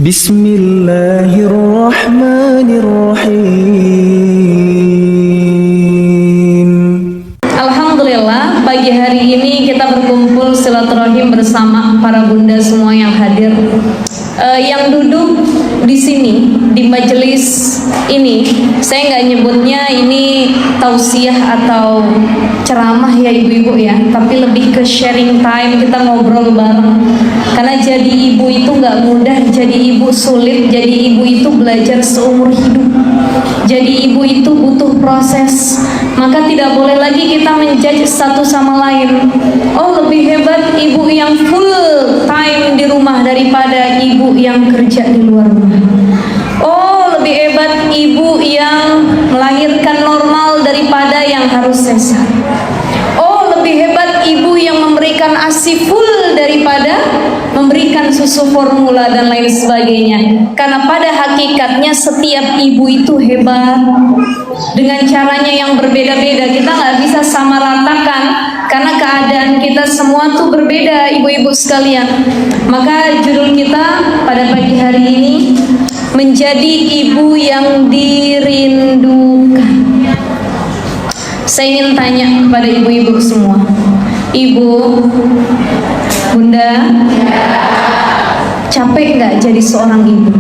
Bismillahirrahmanirrahim. Alhamdulillah, pagi hari ini kita berkumpul silaturahim bersama para bunda semua yang hadir, yang duduk di sini di majelis ini. Saya nggak nyebutnya ini tausiah atau ceramah ya ibu-ibu ya, tapi lebih ke sharing time, kita ngobrol bareng. Karena jadi ibu itu nggak mudah, jadi ibu sulit, jadi ibu itu belajar seumur hidup. Jadi ibu itu butuh proses, maka tidak boleh lagi kita menjudge satu sama lain. Oh, lebih hebat ibu yang full time di rumah daripada ibu yang kerja di luar rumah. Oh, lebih hebat ibu yang melahirkan normal daripada yang harus sesar. Oh, lebih hebat ibu yang memberikan ASI full daripada memberikan susu formula dan lain sebagainya. Karena pada hakikatnya setiap ibu itu hebat dengan caranya yang berbeda-beda. Kita nggak bisa sama ratakan karena keadaan kita semua tuh berbeda, ibu-ibu sekalian. Maka judul kita pada pagi hari ini menjadi ibu yang dirindukan. Saya ingin tanya kepada ibu-ibu semua. Ibu, bunda, capek nggak jadi seorang ibu?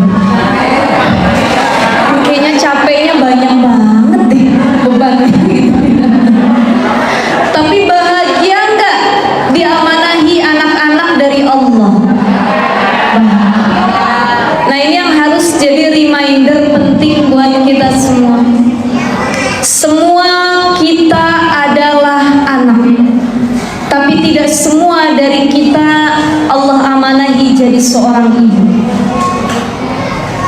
Kayaknya capeknya banyak banget deh bebannya. Tapi bahagia nggak diamanahi anak-anak dari Allah? Nah, ini yang harus jadi reminder penting buat kita semua. Semua kita adalah anak, tapi tidak semua dari kita Allah amanahi jadi seorang ibu.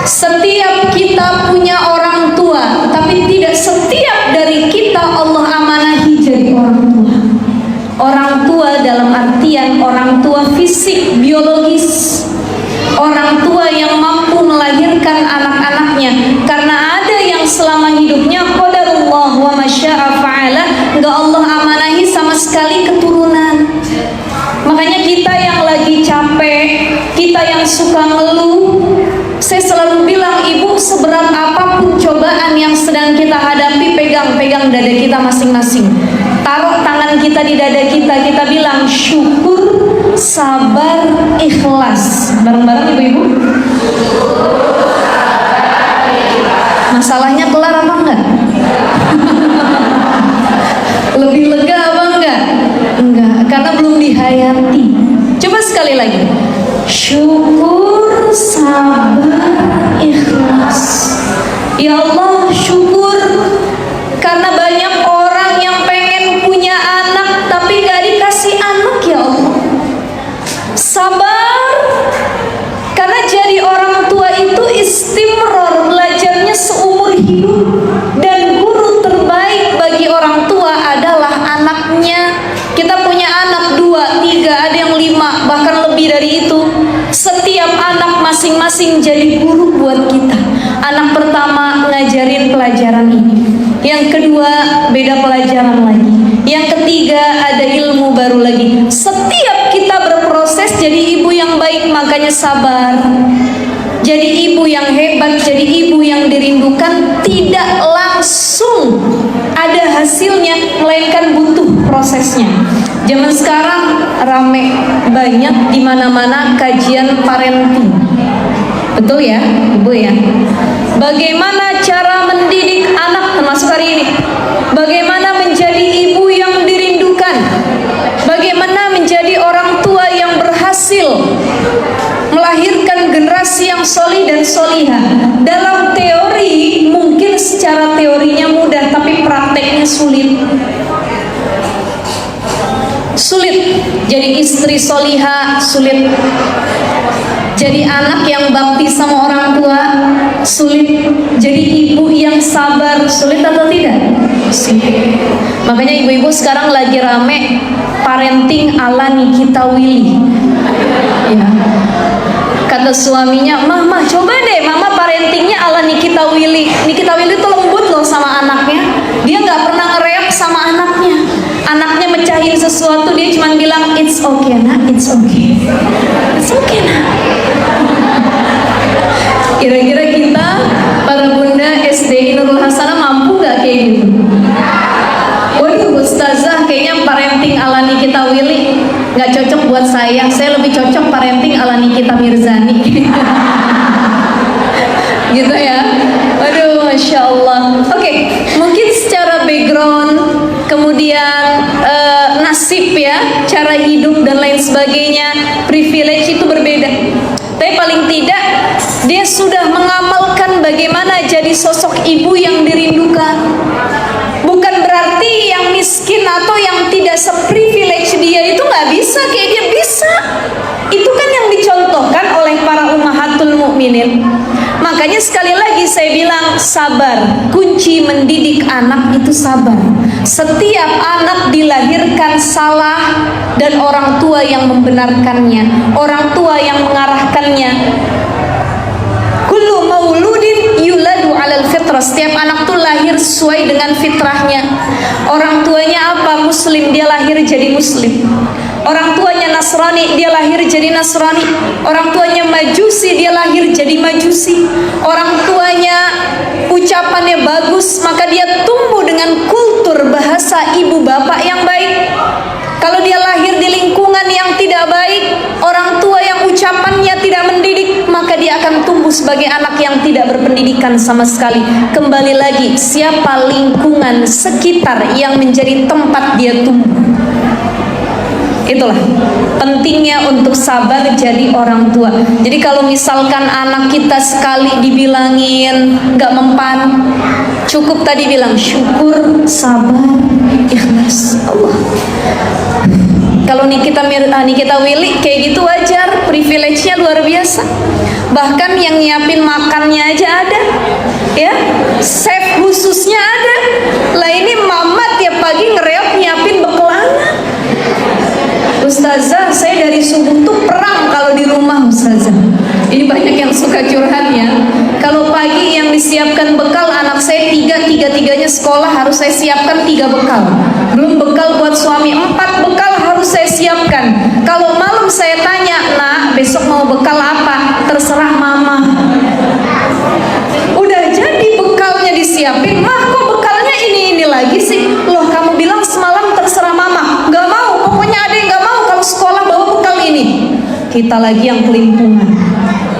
Setiap kita punya orang tua, tapi tidak setiap dari kita Allah amanahi jadi orang tua. Orang tua dalam artian orang tua fisik, biologis. Orang tua yang mampu melahirkan anak-anaknya. Karena ada yang selama hidupnya qadarullah wa masya'a fa'ala, enggak Allah amanahi sama sekali keturunan. Makanya kita yang lagi capek, kita yang suka ngeluh, saya selalu bilang, ibu, seberat apapun cobaan yang sedang kita hadapi, pegang dada kita masing-masing. Taruh tangan kita di dada kita, kita bilang syukur, sabar, ikhlas. Bareng-bareng ibu-ibu. Masalahnya kelar apa enggak? Lebih lega apa enggak? Enggak, karena belum dihayati. Coba sekali lagi. Syukur, sabar, ikhlas. Ya Allah, syukur karena banyak orang yang pengen punya anak tapi gak dikasih anak, ya Allah. Sabar karena jadi orang tua itu istimror, belajarnya seumur hidup. Dan guru terbaik bagi orang tua adalah anaknya. Kita punya anak 2, 3, ada yang 5, bahkan lebih dari itu. Setiap anak masing-masing jadi guru buat kita. Anak pertama ngajarin pelajaran ini, yang kedua beda pelajaran lagi, yang ketiga ada ilmu baru lagi. Setiap kita berproses jadi ibu yang baik, makanya sabar. Jadi ibu yang hebat, jadi ibu yang dirindukan, tidak langsung ada hasilnya, melainkan butuh prosesnya. Zaman sekarang rame banyak di mana-mana kajian parenting. Betul ya, Ibu ya? Bagaimana cara mendidik anak, termasuk hari ini? Bagaimana menjadi ibu yang dirindukan? Bagaimana menjadi orang tua yang berhasil melahirkan generasi yang solih dan solihah? Dalam teori mungkin secara teorinya mudah, tapi prakteknya sulit. Sulit jadi istri solihah, sulit jadi anak yang bakti sama orang tua, sulit jadi ibu yang sabar, sulit atau tidak? Sulit. Makanya ibu-ibu sekarang lagi rame parenting ala Nikita Willy ya. Kata suaminya, mama coba deh mama parentingnya ala Nikita Willy. Nikita Willy tuh lembut loh sama anaknya, dia nggak pernah ngereak sama anaknya. Anaknya mecahin sesuatu, dia cuma bilang it's okay nak, it's okay, it's okay nak. Kira-kira kita para bunda SDI Nurul Hasanah mampu gak kayak gitu? Waduh, ustazah kayaknya parenting ala Nikita Willy nggak cocok buat saya lebih cocok parenting ala Nikita Mirzani. Gitu ya. Waduh, Masya Allah. Oke, mungkin secara background, kemudian nasib ya, cara hidup dan lain sebagainya, privilege itu berbeda. Tapi paling tidak dia sudah mengamalkan bagaimana jadi sosok ibu yang dirindukan. Bukan berarti yang miskin atau yang tidak seprivilege dia itu nggak bisa kayak dia bisa. Itu kan yang dicontohkan oleh para ummahatul mukminin. Makanya sekali lagi saya bilang sabar. Kunci mendidik anak itu sabar. Setiap anak dilahirkan salah dan orang tua yang membenarkannya, orang tua yang mengarahkannya. Kullu mauludin yuladu alal fitrah. Setiap anak tuh lahir sesuai dengan fitrahnya. Orang tuanya apa? Muslim, dia lahir jadi muslim. Orang tuanya Nasrani, dia lahir jadi Nasrani. Orang tuanya Majusi, dia lahir jadi Majusi. Orang tuanya ucapannya bagus, maka dia tumbuh dengan kultur bahasa ibu bapak yang baik. Kalau dia lahir di lingkungan yang tidak baik, orang tua yang ucapannya tidak mendidik, maka dia akan tumbuh sebagai anak yang tidak berpendidikan sama sekali. Kembali lagi, siapa lingkungan sekitar yang menjadi tempat dia tumbuh. Itulah pentingnya untuk sabar jadi orang tua. Jadi kalau misalkan anak kita sekali dibilangin gak mempan, cukup tadi bilang syukur, sabar, ikhlas. Allah. Kalau Nikita Willy kayak gitu wajar, privilege-nya luar biasa. Bahkan yang nyiapin makannya aja ada, ya, chef khususnya ada. Lah ini mama tiap pagi ngereok nyiapin bekal anak. Ustazah, saya dari subuh tuh perang kalau di rumah Ustazah. Ini banyak yang suka curhat ya. Kalau pagi yang disiapkan bekal anak saya tiga-tiganya sekolah harus saya siapkan 3 bekal. Belum bekal buat suami, 4 bekal harus saya siapkan. Kalau malam saya tanya, nak besok mau bekal apa? Terserah mama. Udah jadi bekalnya disiapin, mah kok bekalnya ini lagi sih? Loh kamu bilang semalam terserah mama. Gak mau, pokoknya ada yang gak mau kalau sekolah bawa bekal ini. Kita lagi yang kelimpungan.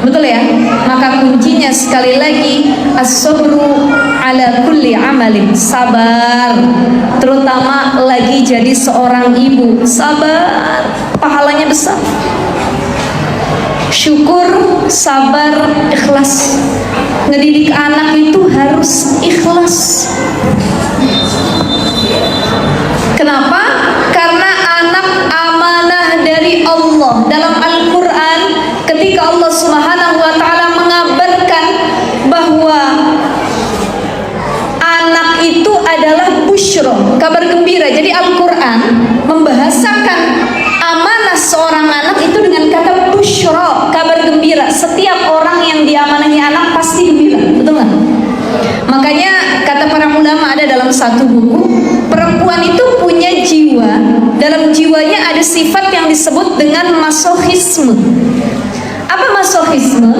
Betul ya? Maka kuncinya sekali lagi as-sabru ala kulli amalin. Sabar. Terutama lagi jadi seorang ibu. Sabar. Pahalanya besar. Syukur, sabar, ikhlas. Ngedidik anak itu harus ikhlas. Kenapa? Karena anak amanah dari Allah. Dalam Al-Quran, ketika Allah Subhanahu wa ta'ala mengabarkan bahwa anak itu adalah busyra, kabar gembira. Jadi Al-Quran membahasakan amanah seorang anak itu dengan kata busyra, kabar gembira. Setiap orang yang diamanahi anak pasti gembira, betul nggak? Makanya kata para ulama ada dalam satu buku, perempuan itu punya jiwa. Dalam jiwanya ada sifat yang disebut dengan masokhisme. Apa masokhisme?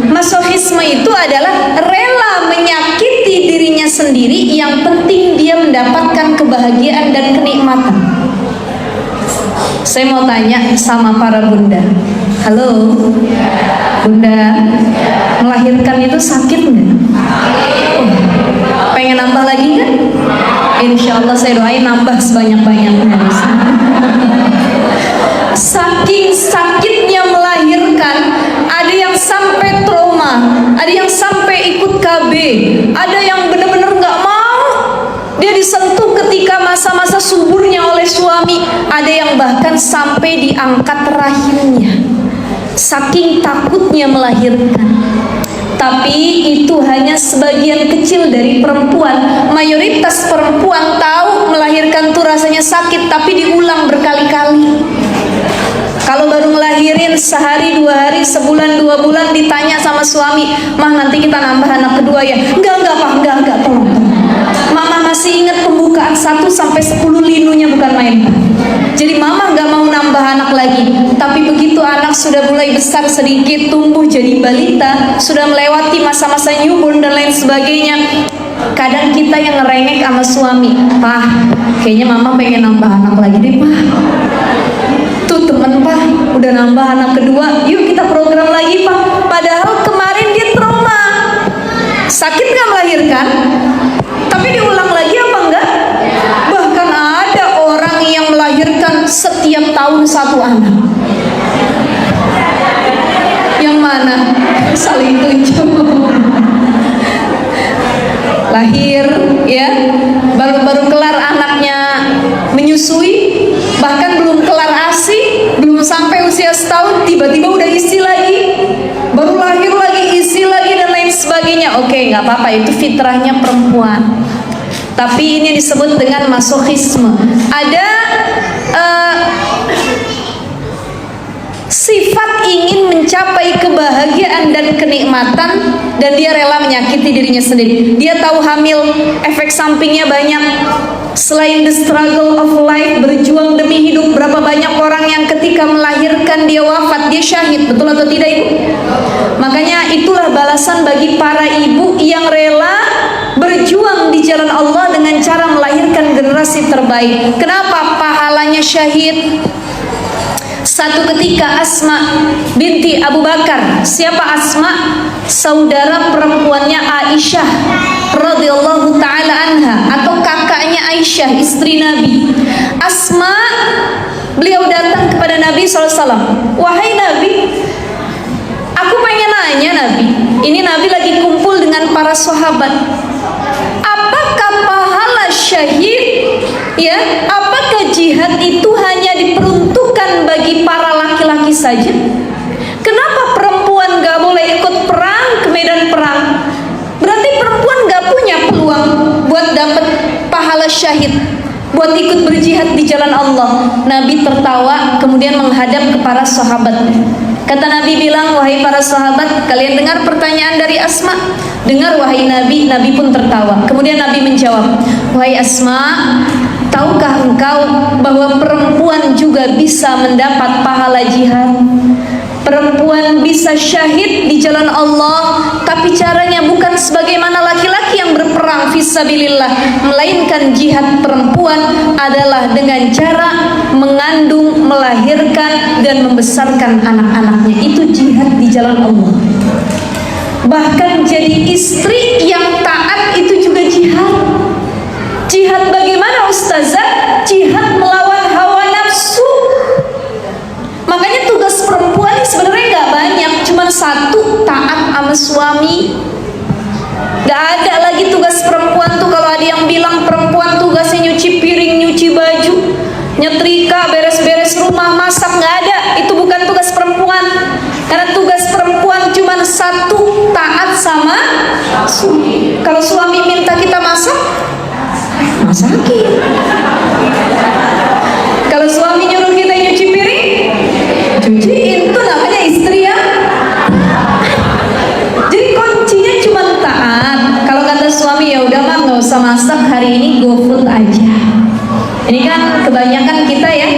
Masokhisme itu adalah rela menyakiti dirinya sendiri, yang penting dia mendapatkan kebahagiaan dan kenikmatan. Saya mau tanya sama para bunda. Halo bunda, melahirkan itu sakit nggak? Pengen nambah lagi kan? Insya Allah saya doain nambah sebanyak-banyaknya. Saking sakitnya melahirkan, ada yang sampai trauma, ada yang sampai ikut KB, ada yang benar-benar nggak mau. Dia disentuh ketika masa-masa suburnya oleh suami, ada yang bahkan sampai diangkat rahimnya. Saking takutnya melahirkan. Tapi itu hanya sebagian kecil dari perempuan. Mayoritas perempuan tahu melahirkan tuh rasanya sakit, tapi diulang berkali-kali. Kalau baru ngelahirin sehari, 2 hari, sebulan, 2 bulan, ditanya sama suami, mah nanti kita nambah anak kedua ya? Enggak pak, enggak, tolong. Mama masih ingat pembukaan 1 sampai 10 linunya, bukan main. Jadi mama nggak mau nambah anak lagi. Tapi begitu anak sudah mulai besar sedikit, tumbuh jadi balita, sudah melewati masa-masa newborn dan lain sebagainya, kadang kita yang ngerengek sama suami, "Pak, kayaknya mama pengen nambah anak lagi deh, Pak. Tuh temen Pak, udah nambah anak kedua, yuk kita program lagi, Pak." Padahal kemarin dia trauma. Sakit gak melahirkan? Tapi diulang lagi apa enggak? Bahkan ada orang yang melahirkan setiap tahun satu anak. Yang mana? Saling tunjuk. Lahir, ya, baru kelar anaknya menyusui, bahkan belum kelar ASI, belum sampai usia setahun, tiba-tiba udah isi lagi, baru lahir lagi, isi lagi, dan lain sebagainya. Oke, nggak apa-apa, itu fitrahnya perempuan. Tapi ini disebut dengan masokhisme. Ada sifat ingin mencapai kebahagiaan dan kenikmatan, dan dia rela menyakiti dirinya sendiri. Dia tahu hamil, efek sampingnya banyak. Selain the struggle of life, berjuang demi hidup, berapa banyak orang yang ketika melahirkan dia wafat, dia syahid, betul atau tidak Ibu? Makanya itulah balasan bagi para ibu yang rela berjuang di jalan Allah dengan cara melahirkan generasi terbaik. Kenapa pahalanya syahid? Satu ketika Asma binti Abu Bakar. Siapa Asma? Saudara perempuannya Aisyah radhiyallahu taala anha, atau kakaknya Aisyah, istri Nabi. Asma, beliau datang kepada Nabi SAW. "Wahai Nabi, aku pengen nanya Nabi." Ini Nabi lagi kumpul dengan para sahabat. "Apakah pahala syahid, ya, apakah jihad itu hanya diperuntukkan bagi para laki-laki saja? Kenapa perempuan gak boleh ikut perang ke medan perang? Berarti perempuan gak punya peluang buat dapat pahala syahid, buat ikut berjihad di jalan Allah?" Nabi tertawa, kemudian menghadap ke para sahabat. Kata Nabi bilang, "Wahai para sahabat, kalian dengar pertanyaan dari Asma?" "Dengar wahai Nabi." Nabi pun tertawa. Kemudian Nabi menjawab, "Wahai Asma, tahukah engkau bahwa perempuan juga bisa mendapat pahala jihad? Perempuan bisa syahid di jalan Allah, tapi caranya bukan sebagaimana laki-laki yang berperang fisabilillah, melainkan jihad perempuan adalah dengan cara mengandung, melahirkan, dan membesarkan anak-anaknya. Itu jihad di jalan Allah. Bahkan jadi istri yang taat itu juga jihad. Jihad bagaimana Ustazah? Jihad melawan hawa nafsu. Makanya tugas perempuan sebenarnya gak banyak, cuma satu, taat sama suami. Gak ada lagi tugas perempuan tuh. Kalau ada yang bilang perempuan tugasnya nyuci piring, nyuci baju, nyetrika, beres-beres rumah, masak, gak ada. Itu bukan tugas perempuan. Karena tugas perempuan cuma satu, taat sama suami. Kalau suami minta kita masak, masakin. Kalau suami nyuruh kita nyuci piring, cuciin. Itu namanya istri ya. Jadi kuncinya cuma taat. Kalau kata suami, ya udah mah nggak usah masak hari ini, GoFood aja. Ini kan kebanyakan kita ya,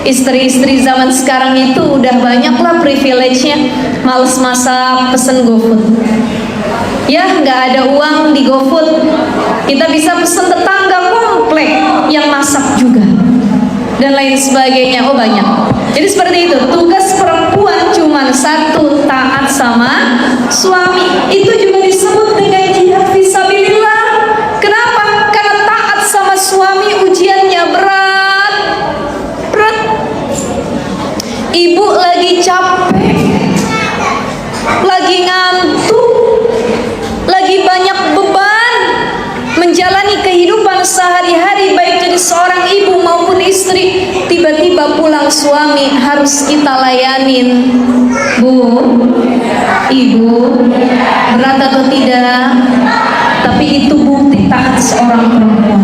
istri-istri zaman sekarang itu udah banyak lah privilege-nya, males masak, pesen GoFood. Ya nggak ada uang di GoFood, kita bisa pesen tetangga komplek yang masak juga, dan lain sebagainya. Oh banyak. Jadi seperti itu. Tugas perempuan cuma satu, taat sama suami. Itu juga disebut dengan jihad fisabilillah. Kenapa? Karena taat sama suami ujiannya berat. Ibu lagi capek, lagi ngantuk, lagi banyak beban menjalani kehidupan sehari-hari, baik jadi seorang ibu maupun istri. Tiba-tiba pulang suami harus kita layanin. Bu, ibu, berat atau tidak? Tapi itu bukti taat seorang perempuan.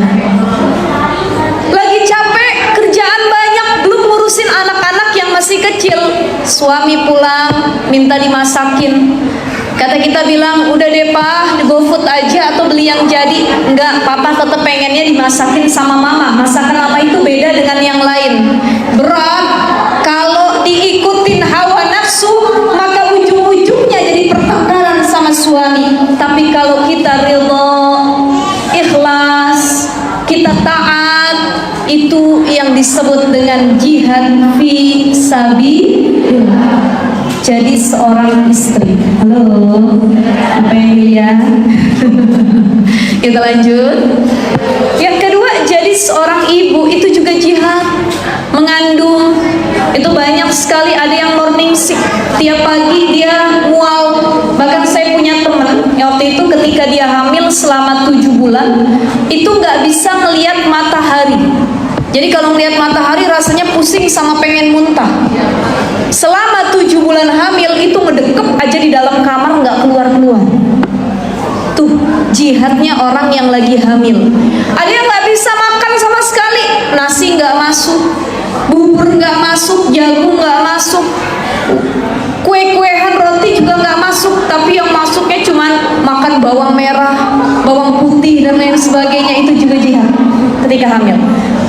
Lagi capek, kerjaan banyak, belum ngurusin anak-anak yang masih kecil. Suami pulang minta dimasakin. Kata kita bilang, udah deh Pak, GoFood aja atau beli yang jadi. Enggak, Papa tetap pengennya dimasakin sama Mama. Masakan Mama itu beda dengan yang lain. Berat, kalau diikut nafsu, maka ujung-ujungnya jadi pertengkaran sama suami. Tapi kalau kita ridha, ikhlas, kita taat, itu yang disebut dengan jihad fi sabilillah. Jadi seorang istri, halo, apa yang dilihat? Kita lanjut. Yang kedua, jadi seorang ibu itu juga jihad. Mengandung itu banyak sekali, ada yang morning sick, tiap pagi dia mual. Bahkan saya punya teman yang waktu itu ketika dia hamil selama 7 bulan itu nggak bisa melihat matahari. Jadi kalau melihat matahari rasanya pusing sama pengen muntah. Selama 7 bulan hamil itu ngedekep aja di dalam kamar, nggak keluar-keluar. Tuh jihadnya orang yang lagi hamil. Ada yang nggak bisa makan sama sekali, nasi nggak masuk, bubur nggak masuk, jagung nggak masuk, kue-kuean roti juga nggak masuk. Tapi yang masuknya cuman makan bawang merah, bawang putih dan lain sebagainya. Itu juga jihad ketika hamil.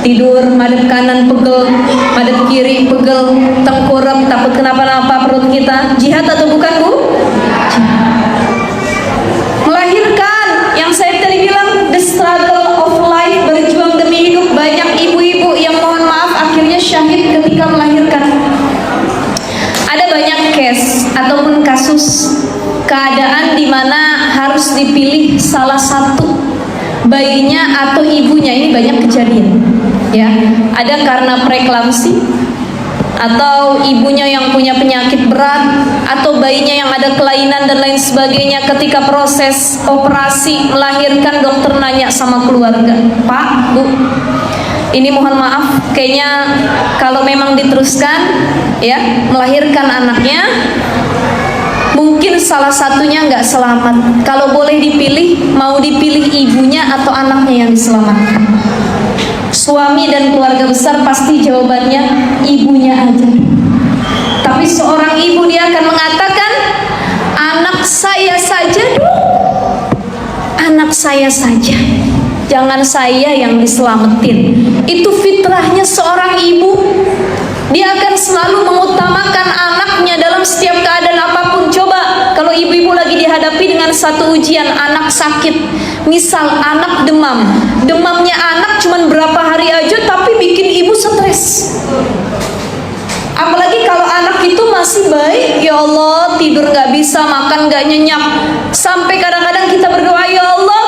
Tidur madep kanan pegel, madep kiri pegel, tengkurap, takut kenapa-napa perut kita. Jihad atau bukan, Bu? Melahirkan, yang saya tadi bilang, the struggle of life, berjuang demi hidup. Banyak ibu-ibu yang mohon maaf akhirnya syahid ketika melahirkan. Ada banyak case ataupun kasus keadaan di mana harus dipilih salah satu, bayinya atau ibunya. Ini banyak kejadian. Ya, ada karena preeklamsi, atau ibunya yang punya penyakit berat, atau bayinya yang ada kelainan dan lain sebagainya. Ketika proses operasi melahirkan, dokter nanya sama keluarga, Pak, Bu, ini mohon maaf, kayaknya kalau memang diteruskan ya melahirkan anaknya, mungkin salah satunya nggak selamat. Kalau boleh dipilih, mau dipilih ibunya atau anaknya yang diselamatkan? Suami dan keluarga besar pasti jawabannya ibunya aja. Tapi seorang ibu dia akan mengatakan, anak saya saja dong, anak saya saja, jangan saya yang diselamatin. Itu fitrahnya seorang ibu. Dia akan selalu mengutamakan anaknya dalam setiap keadaan apapun. Coba kalau ibu-ibu lagi dihadapi dengan satu ujian, anak sakit, misal anak demam, demamnya anak cuman berapa hari aja tapi bikin ibu stres. Apalagi kalau anak itu masih baik, ya Allah, tidur nggak bisa, makan nggak nyenyak, sampai kadang-kadang kita berdoa, ya Allah,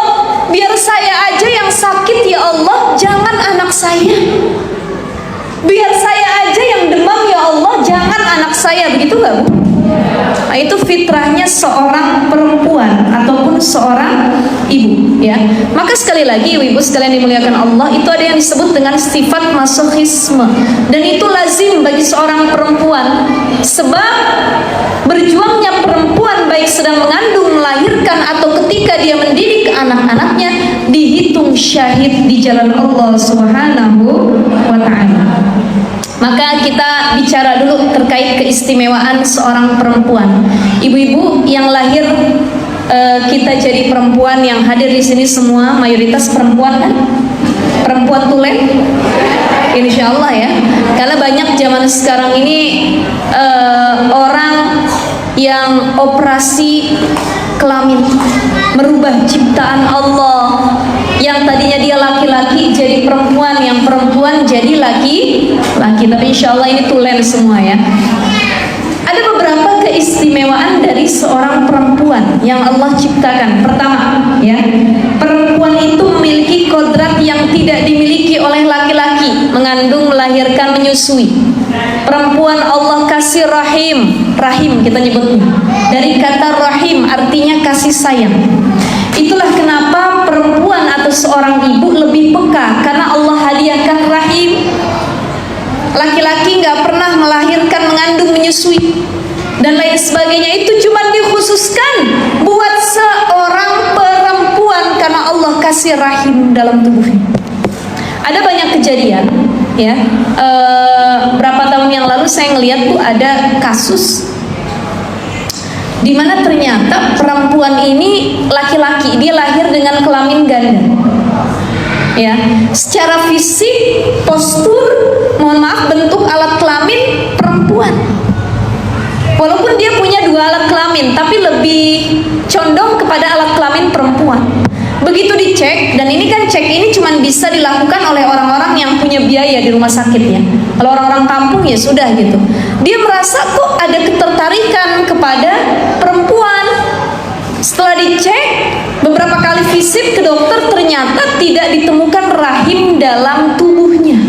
biar saya aja yang sakit, ya Allah, jangan anak saya. Biar saya aja yang demam, ya Allah, jangan anak saya. Begitu nggak, Bu? Nah, itu fitrahnya seorang perempuan ataupun seorang ibu, ya. Maka sekali lagi, ibu-ibu sekalian dimuliakan Allah, itu ada yang disebut dengan sifat masokhisme, dan itu lazim bagi seorang perempuan. Sebab berjuangnya perempuan baik sedang mengandung, melahirkan, atau ketika dia mendidik anak-anaknya, dihitung syahid di jalan Allah Subhanahu wa ta'ala. Maka kita bicara dulu terkait keistimewaan seorang perempuan. Ibu-ibu yang lahir, kita jadi perempuan yang hadir di sini semua mayoritas perempuan kan? Perempuan tulen? Insya Allah ya. Karena banyak zaman sekarang ini orang yang operasi kelamin, merubah ciptaan Allah. Yang tadinya dia laki-laki jadi perempuan, yang perempuan jadi laki-laki. Tapi insya Allah ini tulen semua ya. Ada beberapa keistimewaan dari seorang perempuan yang Allah ciptakan. Pertama, ya, perempuan itu memiliki kodrat yang tidak dimiliki oleh laki-laki, mengandung, melahirkan, menyusui. Perempuan Allah kasih rahim, rahim kita nyebutnya. Dari kata rahim artinya kasih sayang. Itulah kenapa perempuan atau seorang ibu lebih peka, karena Allah hadiahkan rahim. Laki-laki nggak pernah melahirkan, mengandung, menyusui dan lain sebagainya. Itu cuma dikhususkan buat seorang perempuan karena Allah kasih rahim dalam tubuhnya. Ada banyak kejadian, ya. Berapa tahun yang lalu saya ngeliat tuh ada kasus di mana ternyata perempuan ini laki-laki, dia lahir dengan kelamin ganda. Ya, secara fisik, postur, mohon maaf, bentuk alat kelamin perempuan. Walaupun dua alat kelamin, tapi lebih condong kepada alat kelamin perempuan. Begitu dicek, dan ini kan cek ini cuma bisa dilakukan oleh orang-orang yang punya biaya di rumah sakit ya. Kalau orang-orang kampung ya sudah gitu. Dia merasa kok ada ketertarikan kepada perempuan. Setelah dicek, beberapa kali visit ke dokter, ternyata tidak ditemukan rahim dalam tubuhnya.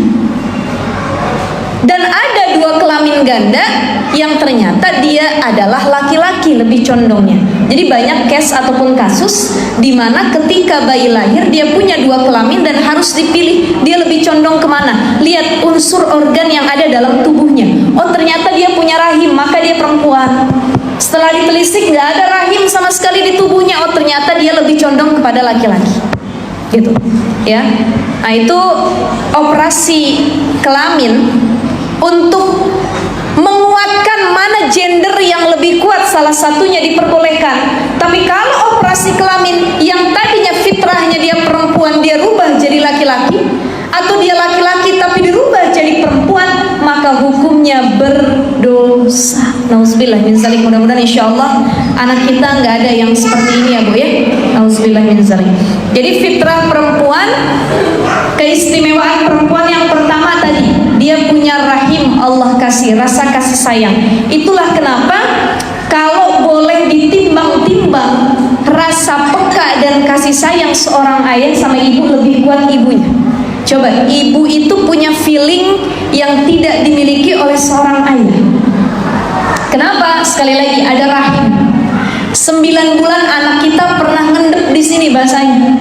Dan ada dua kelamin ganda yang ternyata dia adalah laki-laki lebih condongnya. Jadi banyak case ataupun kasus di mana ketika bayi lahir dia punya dua kelamin dan harus dipilih dia lebih condong kemana. Lihat unsur organ yang ada dalam tubuhnya. Oh ternyata dia punya rahim, maka dia perempuan. Setelah ditelisik nggak ada rahim sama sekali di tubuhnya. Oh ternyata dia lebih condong kepada laki-laki. Gitu, ya. Nah itu operasi kelamin untuk menguatkan mana gender yang lebih kuat, salah satunya diperbolehkan. Tapi kalau operasi kelamin yang tadinya fitrahnya dia perempuan, dia rubah jadi laki-laki, atau dia laki-laki tapi dirubah jadi perempuan, maka hukumnya berdosa. Nauzubillah min zalik. Mudah-mudahan insyaallah anak kita nggak ada yang seperti ini ya Bu ya. Nauzubillah min zalik. Jadi fitrah perempuan, keistimewaan perempuan yang pertama tadi, dia punya rahim Allah kasih, rasa kasih sayang. Itulah kenapa kalau boleh ditimbang-timbang rasa peka dan kasih sayang seorang ayah sama ibu lebih kuat ibunya. Coba, ibu itu punya feeling yang tidak dimiliki oleh seorang ayah. Kenapa? Sekali lagi ada rahim. 9 bulan anak kita pernah ngendep di sini bahasanya.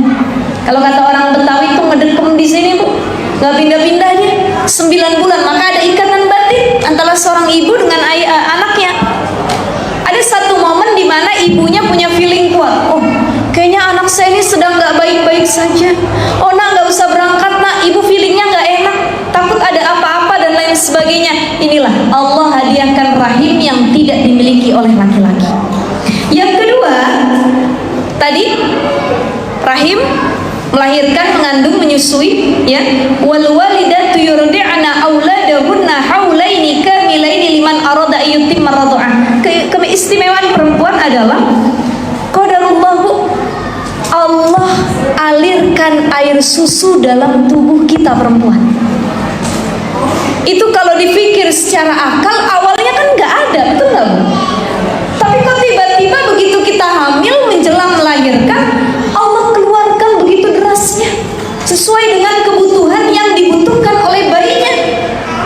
Kalau kata orang Betawi itu ngedekem di sini Bu, nggak pindah-pindah dia. 9 bulan, maka ada ikatan batin antara seorang ibu dengan anaknya. Ada satu momen di mana ibunya punya feeling kuat. Oh, kayaknya anak saya ini sedang nggak baik-baik saja. Oh nak, nggak usah berangkat nak, ibu feelingnya nggak enak, takut ada apa-apa dan lain sebagainya. Inilah Allah hadiahkan rahim yang tidak dimiliki oleh laki-laki. Yang kedua, tadi rahim melahirkan, mengandung, menyusui, ya. Wal walidatu yurdi'na auladahunna haulaini kamilaini liman arada ayyutimma radha'ah. Keistimewaan perempuan adalah qadarullah Bu, Allah alirkan air susu dalam tubuh kita perempuan. Itu kalau dipikir secara akal awalnya kan nggak ada, betul nggak Bu? Tapi kok tiba-tiba begitu kita hamil menjelang melahirkan, Allah keluarkan begitu derasnya sesuai dengan kebutuhan yang dibutuhkan oleh bayinya.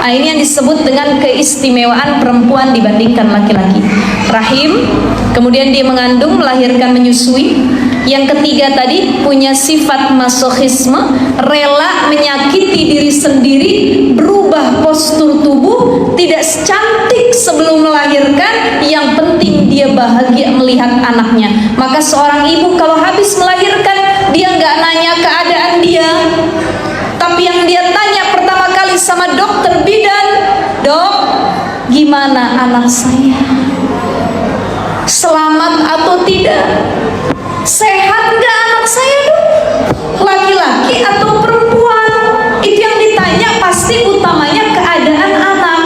Nah, ini yang disebut dengan keistimewaan perempuan dibandingkan laki-laki. Rahim, kemudian dia mengandung, melahirkan, menyusui. Yang ketiga tadi punya sifat masokhisme, rela menyakiti diri sendiri, berubah postur tubuh, tidak secantik sebelum melahirkan, yang penting dia bahagia melihat anaknya. Maka seorang ibu kalau habis melahirkan, dia nggak nanya keadaan dia, tapi yang dia tanya pertama kali sama dokter bidan, dok, gimana anak saya? Selamat atau tidak? Sehat nggak anak saya dok? Laki-laki atau perempuan? Itu yang ditanya, pasti utamanya keadaan anak,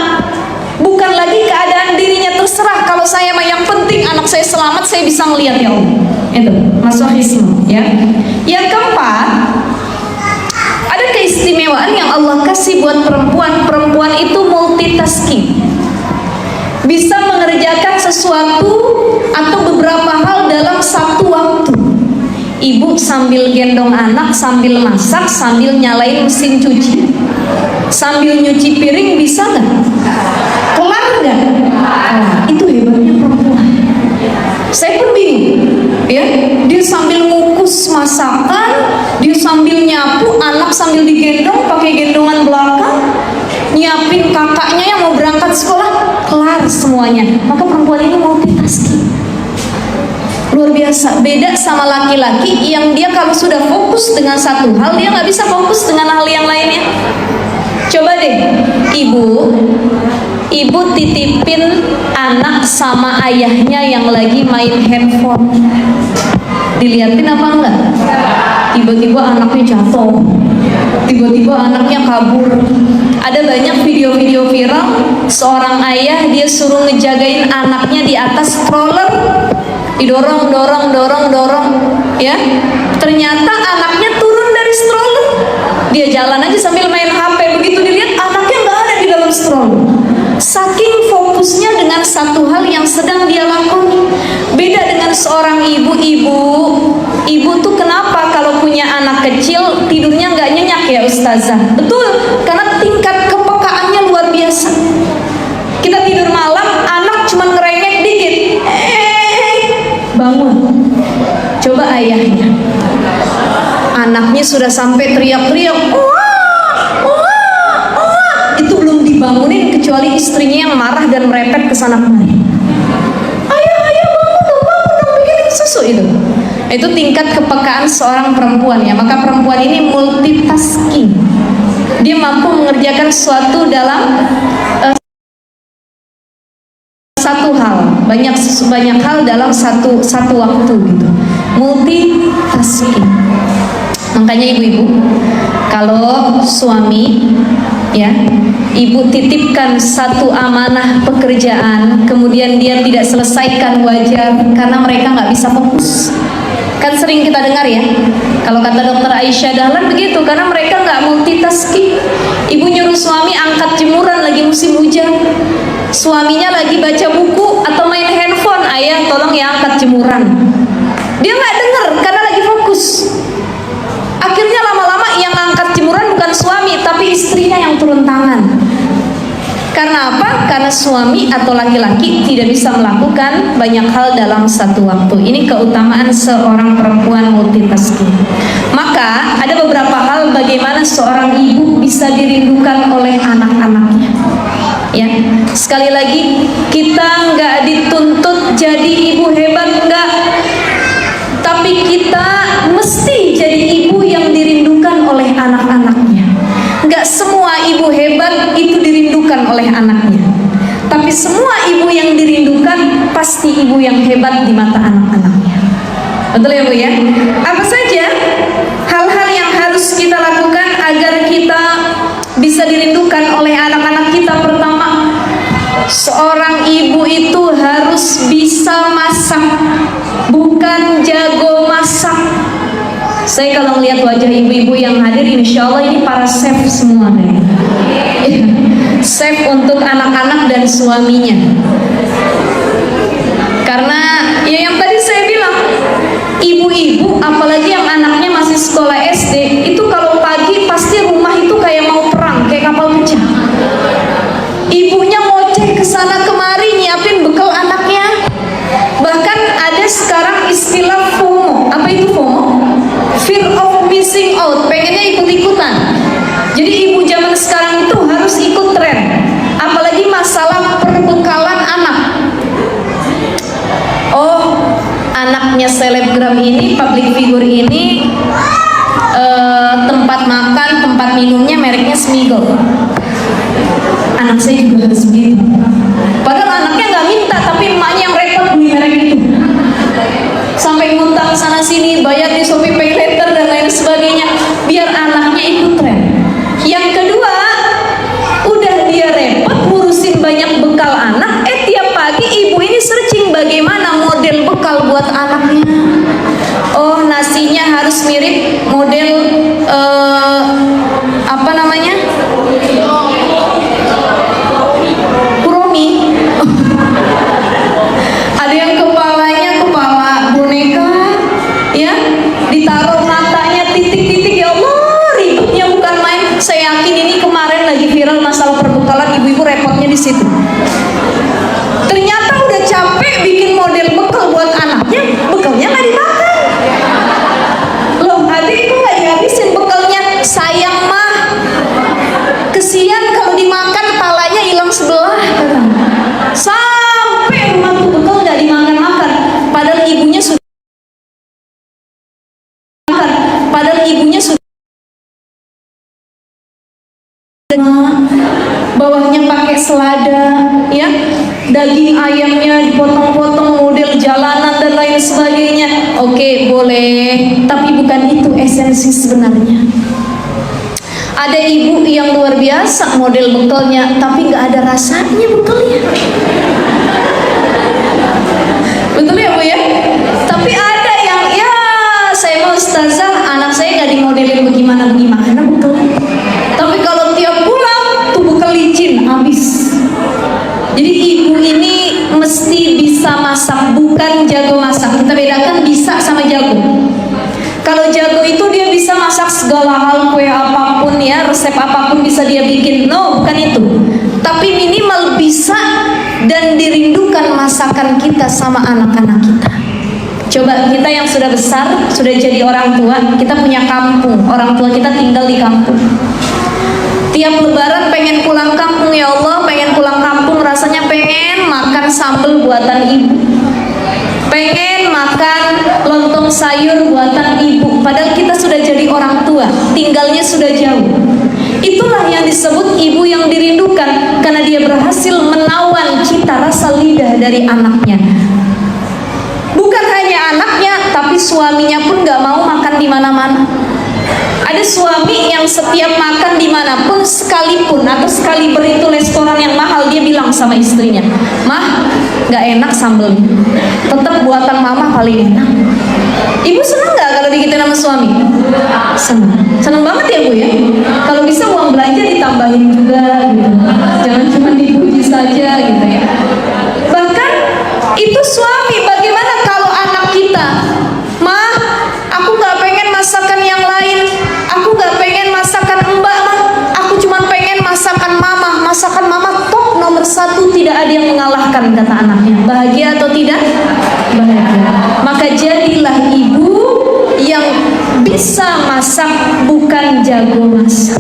bukan lagi keadaan dirinya. Terserah, kalau saya mah yang penting anak saya selamat, saya bisa melihat ya Allah. Itu masokhisme ya. Yang keempat, ada keistimewaan yang Allah kasih buat perempuan. Perempuan itu multitasking, bisa mengerjakan sesuatu atau beberapa hal dalam satu waktu. Ibu sambil gendong anak, sambil masak, sambil nyalain mesin cuci, sambil nyuci piring, bisa nggak? Kelar nggak? Itu hebatnya perempuan. Saya pun bingung, ya. Dia sambil ngukus masakan, dia sambil nyapu, anak sambil digendong pakai gendongan belakang, nyiapin kakaknya yang mau berangkat sekolah, kelar semuanya. Maka perempuan ini multitasking, luar biasa. Beda sama laki-laki yang dia kalau sudah fokus dengan satu hal, dia nggak bisa fokus dengan hal yang lainnya. Coba deh, ibu titipin anak sama ayahnya yang lagi main handphone, dilihatin apa enggak? tiba-tiba anaknya jatuh, tiba-tiba anaknya kabur. Ada banyak video-video viral seorang ayah dia suruh ngejagain anaknya di atas stroller, didorong ya, ternyata anaknya turun dari stroller, dia jalan aja sambil main HP, begitu dilihat anaknya nggak ada di dalam stroller. Saking fokusnya dengan satu hal yang sedang dia lakoni. Beda dengan seorang ibu tuh kenapa kalau punya anak kecil tidurnya nggak nyenyak ya Ustazah? Betul, karena tingkat kepekaannya luar biasa. Kita tidur malam, anak cuma ngerengek dikit, bangun. Coba ayahnya, anaknya sudah sampai teriak-teriak, itu belum dibangunin kecuali istrinya yang marah dan merepet ke sana kemari. Ayah bangun, bikinin susu itu. Itu tingkat kepekaan seorang perempuan ya. Maka perempuan ini multitasking. Dia mampu mengerjakan sesuatu dalam satu hal, banyak hal dalam satu waktu gitu. Multitasking. Makanya ibu-ibu, kalau suami ya, ibu titipkan satu amanah pekerjaan, kemudian dia tidak selesaikan, wajar, karena mereka nggak bisa fokus. Kan sering kita dengar ya, kalau kata dokter Aisyah Dahlan begitu, karena mereka nggak multitasking. Ibu nyuruh suami angkat jemuran lagi musim hujan, suaminya lagi baca buku atau main handphone, ayah tolong ya angkat jemuran. Dia nggak dengar karena lagi fokus. Akhirnya lama-lama yang angkat jemuran bukan suami, tapi istrinya yang turun tangan. Karena apa? Karena suami atau laki-laki tidak bisa melakukan banyak hal dalam satu waktu. Ini keutamaan seorang perempuan multitasking. Maka ada beberapa hal bagaimana seorang ibu bisa dirindukan oleh anak-anaknya. Ya, sekali lagi kita nggak dituntut jadi ibu hebat, enggak. Tapi kita mesti jadi ibu yang dirindukan oleh anak-anaknya. Nggak semua ibu hebat itu dirindukan oleh anaknya, tapi semua ibu yang dirindukan pasti ibu yang hebat di mata anak-anaknya. Betul ya Bu ya? Apa saja hal-hal yang harus kita lakukan agar kita bisa dirindukan oleh anak-anak kita? Pertama, seorang ibu itu harus bisa masak, bukan jago masak. Saya kalau melihat wajah ibu-ibu yang hadir, insya Allah ini para chef semua nih. Chef untuk anak-anak dan suaminya. Karena ya yang tadi saya bilang, ibu-ibu apalagi yang anaknya masih sekolah SD, itu kalau pagi pasti rumah itu kayak mau perang, kayak kapal pecah. Ibunya ngoceh kesana kemari nyiapin bekal anaknya. Bahkan ada sekarang istilah FOMO. Apa itu FOMO? Fear of missing out, pengennya ikut-ikutan. Jadi ibu zaman sekarang itu harus ikut tren, apalagi masalah perbekalan anak. Oh, anaknya selebgram ini, public figure ini, tempat makan, tempat minumnya mereknya Smiggle. Anak saya juga harus begitu. Padahal anaknya nggak minta, tapi emaknya yang repot beli merek itu. Sampai ngutang sana sini, bayar di Shopee Pay Later dan lain sebagainya, biar anaknya ikut tren. Yang kedua, udah dia repot ngurusin banyak bekal anak, tiap pagi ibu ini searching bagaimana model bekal buat anaknya. Oh, nasinya harus mirip model apa namanya? Kuromi. Ada yang kepalanya kepala boneka, ya, ditaruh matanya titik-titik. Ya Allah, ributnya bukan main. Saya yakin ini kemarin lagi viral masalah perbekalan, ibu-ibu repotnya di situ. Ternyata udah capek bikin model bekal buat anaknya, bekalnya nggak dimakan. Loh, adik itu nggak dihabisin bekalnya. Sayang mah, kesian kalau dimakan palanya hilang sebelah. Sampai rumah tuh bekal nggak dimakan-makan. Padahal ibunya sudah bawahnya pakai selada, ya, daging ayamnya dipotong-potong model jalanan dan lain sebagainya. Oke, boleh, tapi bukan itu esensi sebenarnya. Ada ibu yang luar biasa model bekalnya, tapi nggak ada rasanya bekalnya. Betul ya Bu ya? Tapi ada yang ya saya mau ustazah, anak saya nggak dimodelin bagaimana bekalnya. Tapi kalau tiap pulang tuh bekal licin habis. Jadi ibu ini mesti bisa masak, bukan jago masak. Kita bedakan bisa sama jago. Kalau jago itu dia bisa masak segala hal, kue apapun ya, resep apapun bisa dia bikin. No, bukan itu. Tapi minimal bisa dan dirindukan masakan kita sama anak-anak kita. Coba kita yang sudah besar, sudah jadi orang tua, kita punya kampung, orang tua kita tinggal di kampung. Tiap lebaran pengen pulang kampung, ya Allah, pengen pulang kampung, rasanya pengen makan sambal buatan ibu, pengen makan lontong sayur buatan ibu. Padahal kita sudah jadi orang tua, tinggalnya sudah jauh. Itulah yang disebut ibu yang dirindukan, karena dia berhasil menawan cita rasa lidah dari anaknya. Bukan hanya anaknya, tapi suaminya pun gak mau makan di mana-mana. Ada suami yang setiap makan dimanapun, sekalipun atau sekali itu restoran yang mahal, dia bilang sama istrinya, "Mah, gak enak sambelnya, tetap buatan mama paling enak." Ibu senang gak kalau digituin sama suami? Senang banget ya Bu ya. Kalau bisa uang belanja ditambahin juga gitu. Jangan cuma dipuji saja gitu ya. Bahkan itu suami, bagaimana kalau anak kita, "Mah, aku gak pengen masakan yang lain, aku gak pengen masakan mbak mah, aku cuma pengen masakan mama." Masakan mama top nomor 1, tidak ada yang mengalahkan, kata anaknya. Bahagia atau tidak? Bahagia. Maka jadilah ibu yang bisa masak, bukan jago masak.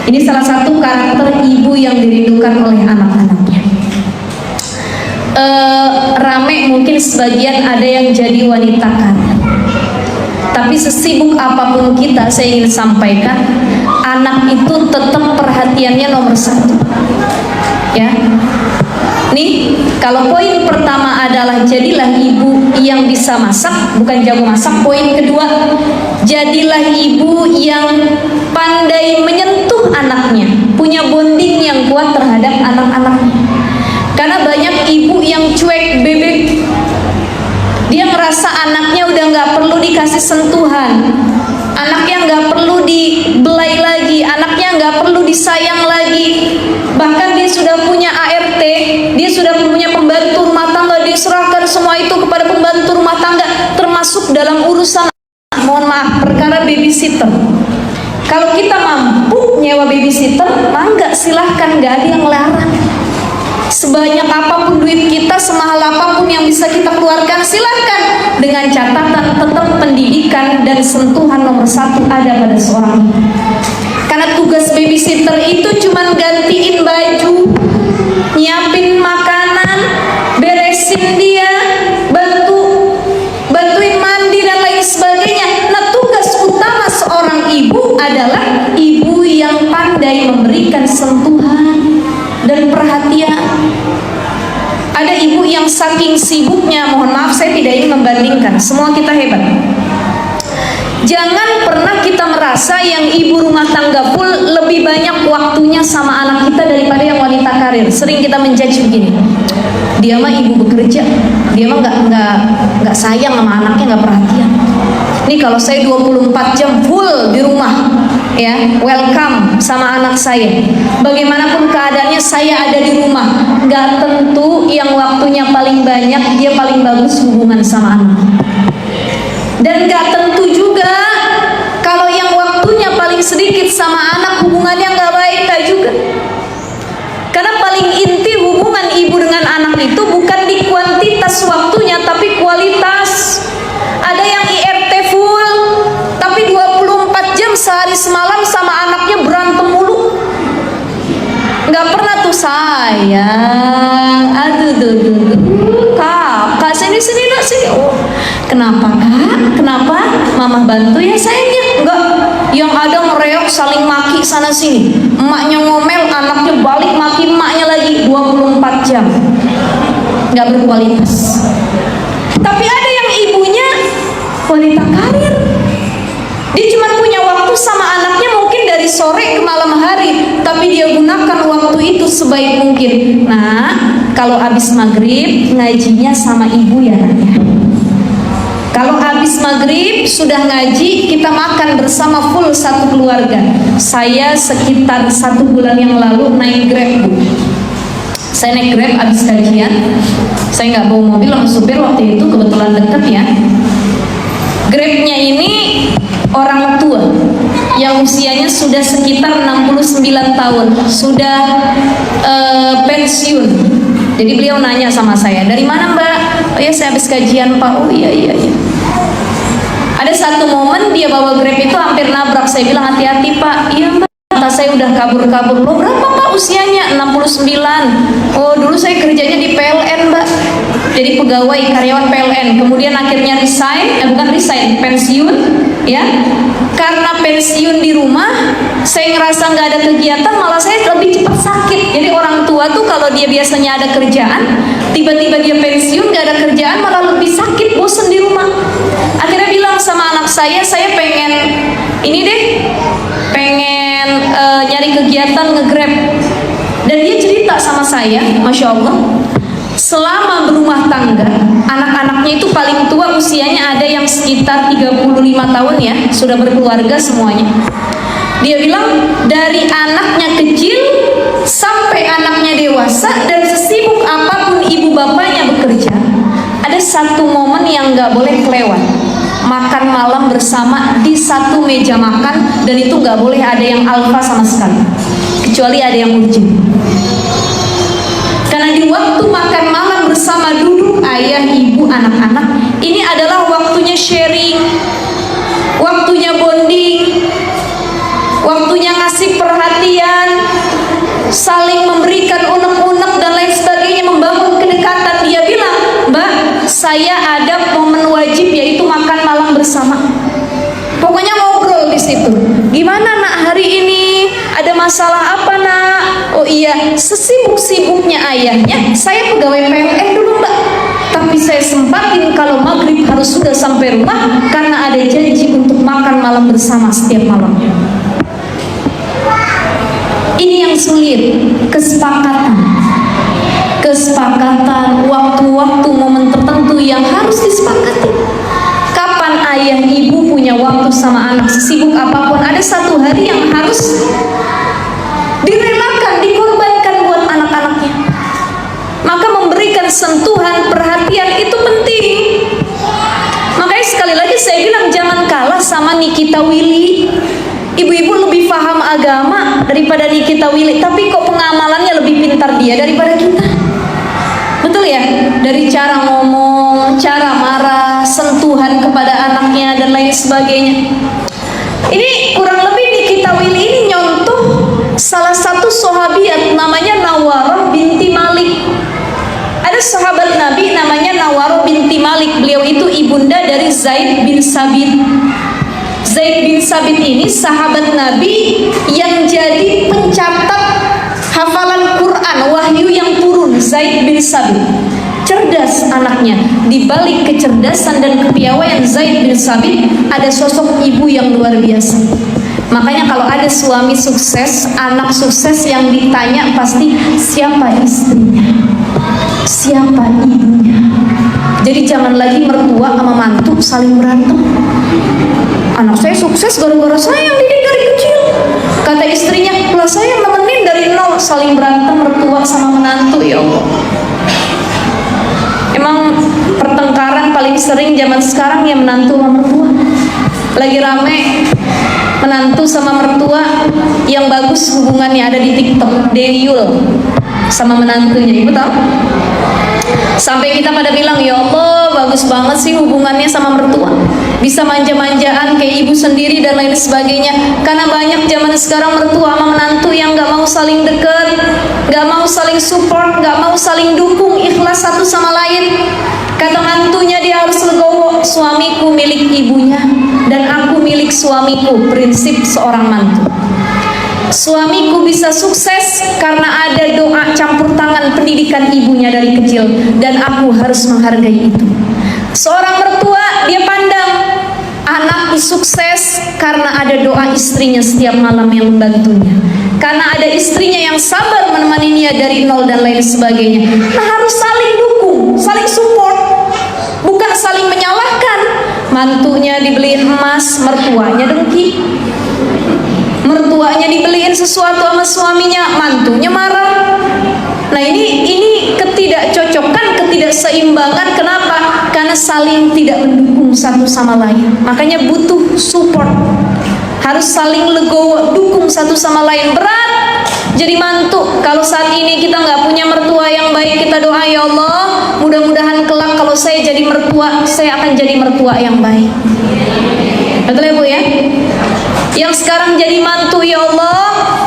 Ini salah satu karakter ibu yang dirindukan oleh anak-anaknya. Rame mungkin sebagian ada yang jadi wanita kaya, tapi sesibuk apapun kita, saya ingin sampaikan, anak itu tetap perhatiannya nomor 1 ya. Nih, kalau poin pertama adalah jadilah ibu yang bisa masak, bukan jago masak. Poin kedua, jadilah ibu yang pandai menyentuh anaknya, punya bonding yang kuat terhadap anak-anaknya. Karena banyak ibu yang cuek bebek, dia merasa anaknya udah nggak perlu dikasih sentuhan, anaknya nggak perlu dibelai lagi, anaknya nggak perlu disayang lagi. Bahkan dia sudah punya ART, dia sudah punya pembantu rumah tangga, diserahkan semua itu kepada pembantu rumah tangga, termasuk dalam urusan, mohon maaf, perkara babysitter. Kalau kita mampu nyewa babysitter, mangga silahkan, nggak ada yang melarang. Sebanyak apapun duit kita, semahal apapun yang bisa kita keluarkan, silahkan, dengan catatan tetap pendidikan dan sentuhan nomor 1 ada pada seorang ibu. Karena tugas babysitter itu cuma gantiin baju, nyiapin makanan, beresin dia, bantuin mandi dan lain sebagainya. Nah, tugas utama seorang ibu adalah ibu yang pandai memberikan sentuhan dan perhatian. Ada ibu yang saking sibuknya, mohon maaf saya tidak ingin membandingkan, semua kita hebat. Jangan pernah kita merasa yang ibu rumah tangga full lebih banyak waktunya sama anak kita daripada yang wanita karir. Sering kita menjudge begini, dia mah ibu bekerja, dia mah nggak sayang sama anaknya, nggak perhatian. Nih kalau saya 24 jam full di rumah, ya, welcome sama anak saya. Bagaimanapun keadaannya saya ada di rumah, nggak tentu yang waktunya paling banyak dia paling bagus hubungan sama anak. Dan gak tentu juga kalau yang waktunya paling sedikit sama anak hubungannya gak baik, gak juga. Karena paling inti hubungan ibu dengan anak itu bukan di kuantitas waktunya, tapi kualitas. Ada yang IRT full, tapi 24 jam sehari semalam sama anaknya berantem mulu. Gak pernah tuh sayang, aduh, kakak sini nak sini. Oh, kenapa kak? Kenapa? Mama bantu ya sayangnya. Enggak, yang ada ngereok saling maki sana sini. Emaknya ngomel, anaknya balik maki emaknya lagi 24 jam. Nggak berkualitas. Tapi ada yang ibunya sebaik mungkin. Nah, kalau habis maghrib ngajinya sama ibu ya nak ya. Kalau habis maghrib sudah ngaji, kita makan bersama full satu keluarga. Saya sekitar 1 bulan yang lalu naik Grab, Bu. Saya naik Grab habis kajian. Saya nggak bawa mobil sama supir waktu itu, kebetulan dekat ya. Grabnya ini orang tua yang usianya sudah sekitar 69 tahun, sudah pensiun. Jadi beliau nanya sama saya, dari mana Mbak? Oh ya, saya habis kajian Pak. Oh iya. Ada satu momen dia bawa Grab itu hampir nabrak. Saya bilang, hati-hati Pak. Iya Mbak. Kata saya udah kabur-kabur. Loh berapa Pak usianya? 69. Oh dulu saya kerjanya di PLN Mbak, jadi pegawai karyawan PLN. Kemudian akhirnya pensiun ya. Karena pensiun di rumah, saya ngerasa nggak ada kegiatan, malah saya lebih cepat sakit. Jadi orang tua tuh kalau dia biasanya ada kerjaan, tiba-tiba dia pensiun nggak ada kerjaan, malah lebih sakit, bosen di rumah. Akhirnya bilang sama anak saya pengen ini deh, pengen nyari kegiatan nge-Grab. Dan dia cerita sama saya, Masya Allah, selama berumah tangga, anak-anaknya itu paling tua usianya ada yang sekitar 35 tahun ya, sudah berkeluarga semuanya. Dia bilang dari anaknya kecil sampai anaknya dewasa, dan sesibuk apapun ibu bapaknya bekerja, ada satu momen yang nggak boleh kelewat, makan malam bersama di satu meja makan. Dan itu nggak boleh ada yang alfa sama sekali, kecuali ada yang urgent. Karena di waktu makan malam bersama duduk ayah, ibu, anak-anak, ini adalah waktunya sharing, waktunya bonding, waktunya ngasih perhatian, saling memberikan unek-unek dan lain sebagainya, membangun kedekatan. Dia bilang, Mbak, saya ada momen wajib yaitu makan malam bersama. Pokoknya ngobrol di situ. Gimana nak hari ini? Ada masalah apa nak? Oh iya, sesibuk-sibuknya ayahnya, saya pegawai PLN dulu Mbak, tapi saya sempatin kalau maghrib harus sudah sampai rumah karena ada janji untuk makan malam bersama setiap malamnya. Ini yang sulit, kesepakatan, waktu-waktu, momen tertentu yang harus disepakati. Kapan ayah ibu punya waktu sama anak, sesibuk apapun, ada satu hari yang harus direlakan, dikorbankan buat anak-anaknya. Maka memberikan sentuhan, perhatian itu penting. Makanya sekali lagi saya bilang, jangan kalah sama Nikita Willy. Ibu-ibu lebih paham agama daripada Nikita Willy, tapi kok pengamalannya lebih pintar dia daripada kita. Betul ya? Dari cara ngomong, cara marah, sentuhan kepada anaknya dan lain sebagainya. Ini kurang lebih Nikita Willy ini nyontoh salah satu sahabiat namanya Nawarah binti Malik. Ada sahabat Nabi namanya Nawarah binti Malik. Beliau itu ibunda dari Zaid bin Sabit. Zaid bin Sabit ini sahabat Nabi yang jadi pencatat hafalan Quran, wahyu yang turun. Zaid bin Sabit cerdas anaknya. Di balik kecerdasan dan kepiawaian Zaid bin Sabit ada sosok ibu yang luar biasa. Makanya kalau ada suami sukses, anak sukses, yang ditanya pasti siapa istrinya, siapa ibunya. Jadi jangan lagi mertua sama mantu saling berantem. Anak saya sukses gara-gara saya yang didik dari kecil, kata istrinya. Lah saya nemenin dari nol, saling berantem mertua sama menantu. Ya Allah, emang pertengkaran paling sering zaman sekarang ya menantu sama mertua. Lagi rame menantu sama mertua, yang bagus hubungannya ada di TikTok, Deyul sama menantunya. Ibu tahu? Sampai kita pada bilang, ya Allah bagus banget sih hubungannya sama mertua, bisa manja-manjaan kayak ibu sendiri dan lain sebagainya. Karena banyak zaman sekarang mertua sama menantu yang gak mau saling deket, gak mau saling support, gak mau saling dukung, ikhlas satu sama lain. Kata mantunya dia harus legowo, suamiku milik ibunya dan aku milik suamiku, prinsip seorang mantu. Suamiku bisa sukses karena ada doa campur tangan pendidikan ibunya dari kecil, dan aku harus menghargai itu. Seorang mertua dia pandang anak sukses karena ada doa istrinya setiap malam yang membantunya. karena ada istrinya yang sabar menemani dia dari nol dan lain sebagainya. Nah, harus saling dukung, saling support, bukan saling menyalahkan. Mantunya dibeliin emas, mertuanya dengki. Mertuanya dibeliin sesuatu sama suaminya, mantunya marah. Nah, ini ketidakcocokan, ketidakseimbangan. Kenapa? Karena saling tidak mendukung satu sama lain. Makanya butuh support. Harus saling legowo, dukung satu sama lain. Berat jadi mantu. Kalau saat ini kita nggak punya mertua yang baik, kita doa, ya Allah, mudah-mudahan kelak kalau saya jadi mertua, saya akan jadi mertua yang baik. Betul ya Bu ya? Yang sekarang jadi mantu, ya Allah,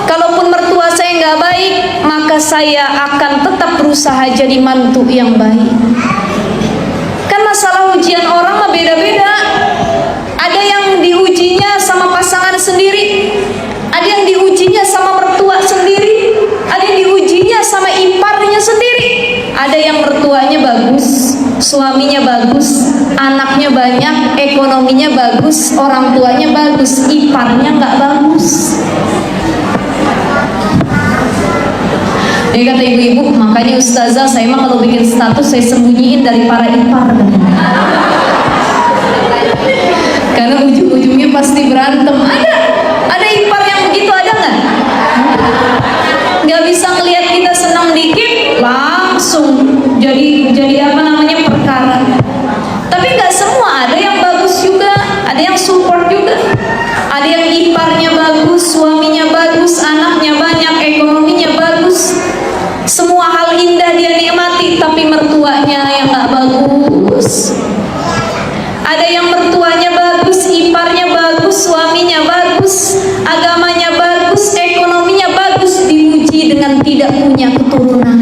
kalaupun mertua saya nggak baik, maka saya akan tetap berusaha jadi mantu yang baik. Kan masalah ujian orang mah beda-beda. Ada yang diujinya sama pasangan sendiri, ada yang diujinya sama mertua sendiri, ada yang diujinya sama iparnya sendiri. Ada yang mertuanya bagus, suaminya bagus, anaknya banyak, ekonominya bagus, orang tuanya bagus, iparnya nggak bagus. Jadi kata ibu-ibu, makanya ustazah saya mah kalau bikin status saya sembunyiin dari para ipar. Karena ujung-ujungnya pasti berantem. Ada ipar yang begitu, ada nggak? Nggak bisa ngelihat kita senang dikit langsung jadi apa namanya perkara. Tapi nggak semua, ada yang bagus juga, ada yang support juga, ada yang iparnya bagus, suaminya bagus, anaknya banyak, ekonominya bagus, semua hal indah dia nikmati, tapi mertuanya yang nggak bagus. Ada yang mertuanya bagus, iparnya bagus, suaminya bagus, agamanya bagus, ekonominya bagus, diuji dengan tidak punya keturunan.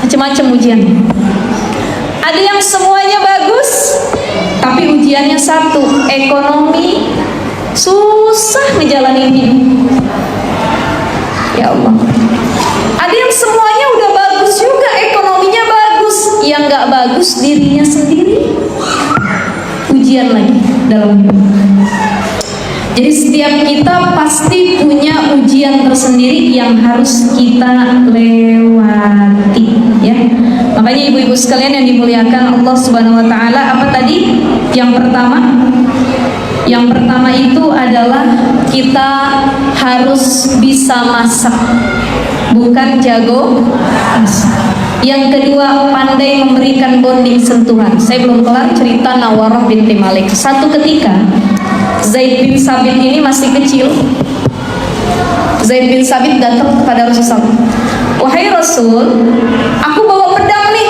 Macam-macam ujian. Ada yang semuanya bagus, tapi ujiannya satu, ekonomi, susah ngejalanin hidup. Ya Allah. Ada yang semuanya udah bagus juga, ekonominya bagus, yang nggak bagus dirinya sendiri. Ujian lagi dalam hidup. Jadi setiap kita pasti punya ujian tersendiri yang harus kita lewati, ya. Makanya ibu-ibu sekalian yang dimuliakan Allah Subhanahu wa taala, apa tadi? Yang pertama itu adalah kita harus bisa masak, bukan jago masak. Yang kedua, pandai memberikan bonding sentuhan. Saya belum kelar cerita Nawarah binti Malik. Satu ketika Zaid bin Sabit ini masih kecil. Zaid bin Sabit datang kepada Rasulullah. Wahai Rasul, aku bawa pedang nih.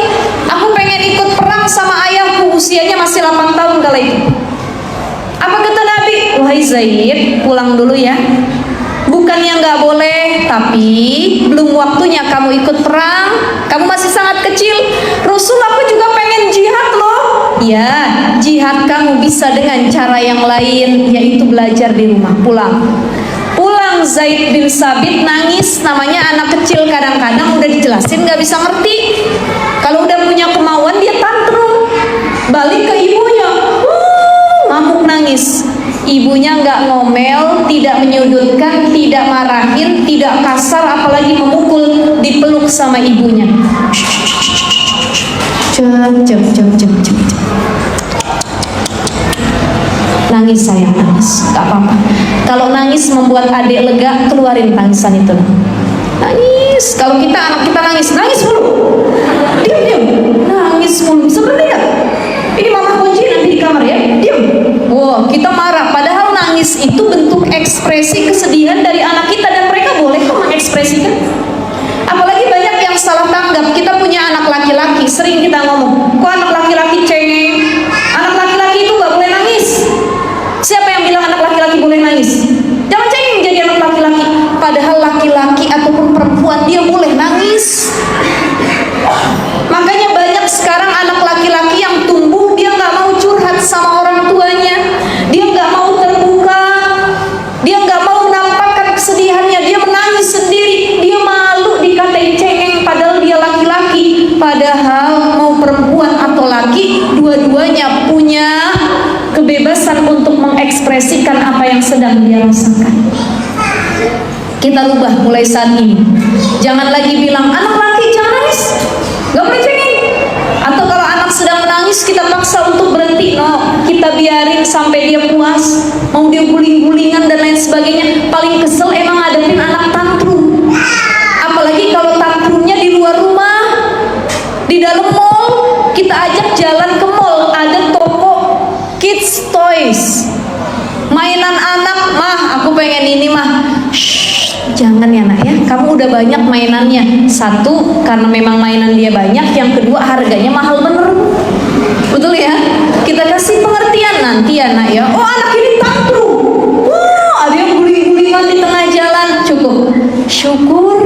Aku pengen ikut perang sama ayahku. Usianya masih 8 tahun kala itu. Apa kata Nabi? Wahai Zaid, pulang dulu ya. Bukannya nggak boleh, tapi belum waktunya kamu ikut perang. Kamu masih sangat kecil. Rasul, aku juga pengen jihad loh. Ya, jihad kamu bisa dengan cara yang lain, yaitu belajar di rumah. Pulang Zaid bin Sabit nangis. Namanya anak kecil kadang-kadang udah dijelasin nggak bisa ngerti. Kalau udah punya kemauan dia tantrum. Balik ke ibunya, ngamuk nangis. Ibunya nggak ngomel, tidak menyudutkan, tidak marahin, tidak kasar, apalagi memukul, dipeluk sama ibunya. Nangis sayang, nangis, gak apa-apa. Kalau nangis membuat adik lega, keluarin tangisan itu. Nangis. Kalau kita anak kita nangis mulu. Diam, nangis mulu. Bisa berhenti gak? Ini mama kunci nanti di kamar ya. Diam. Wow, kita marah. Padahal nangis itu bentuk ekspresi kesedihan dari anak kita dan mereka boleh kok mengekspresikan. Apalagi banyak yang salah tanggap. Kita punya anak laki-laki, sering kita ngomong, kok anak laki-laki cengeng? Anak laki-laki itu gak boleh nangis. Siapa yang bilang anak laki-laki boleh nangis? Jangan cengeng jadi anak laki-laki. Padahal laki-laki ataupun perempuan dia boleh nangis. Makanya banyak sekarang anak laki-laki yang tumbuh, dia nggak mau curhat sama orang tuanya, dia nggak mau terbuka, dia nggak mau menampakkan kesedihannya, dia menangis sendiri, dia malu dikatain cengeng padahal dia laki-laki. Padahal mau perempuan atau laki, dua-duanya punya kebebasan untuk mengekspresikan apa yang sedang dia rasakan. Kita rubah mulai saat ini. Jangan lagi bilang anak laki jangan nangis, gak boleh cengeng. Atau kalau anak sedang menangis kita paksa untuk berhenti. No, kita biarin sampai dia puas. Mau dia guling-gulingan dan lain sebagainya. Paling kesel emang ngadepin anak tantrum. Apalagi kalau tantrumnya di luar rumah, di dalam mall. Kita ajak jalan ke mall, ada toko kids toys, mainan anak. Mah, aku pengen ini mah. Jangan ya nak ya, kamu udah banyak mainannya. Satu, karena memang mainan dia banyak. Yang kedua, harganya mahal bener. Betul ya? Kita kasih pengertian nanti ya nak ya. Oh anak ini tantrum, wah ada yang guling-gulingan di tengah jalan. Cukup, syukur,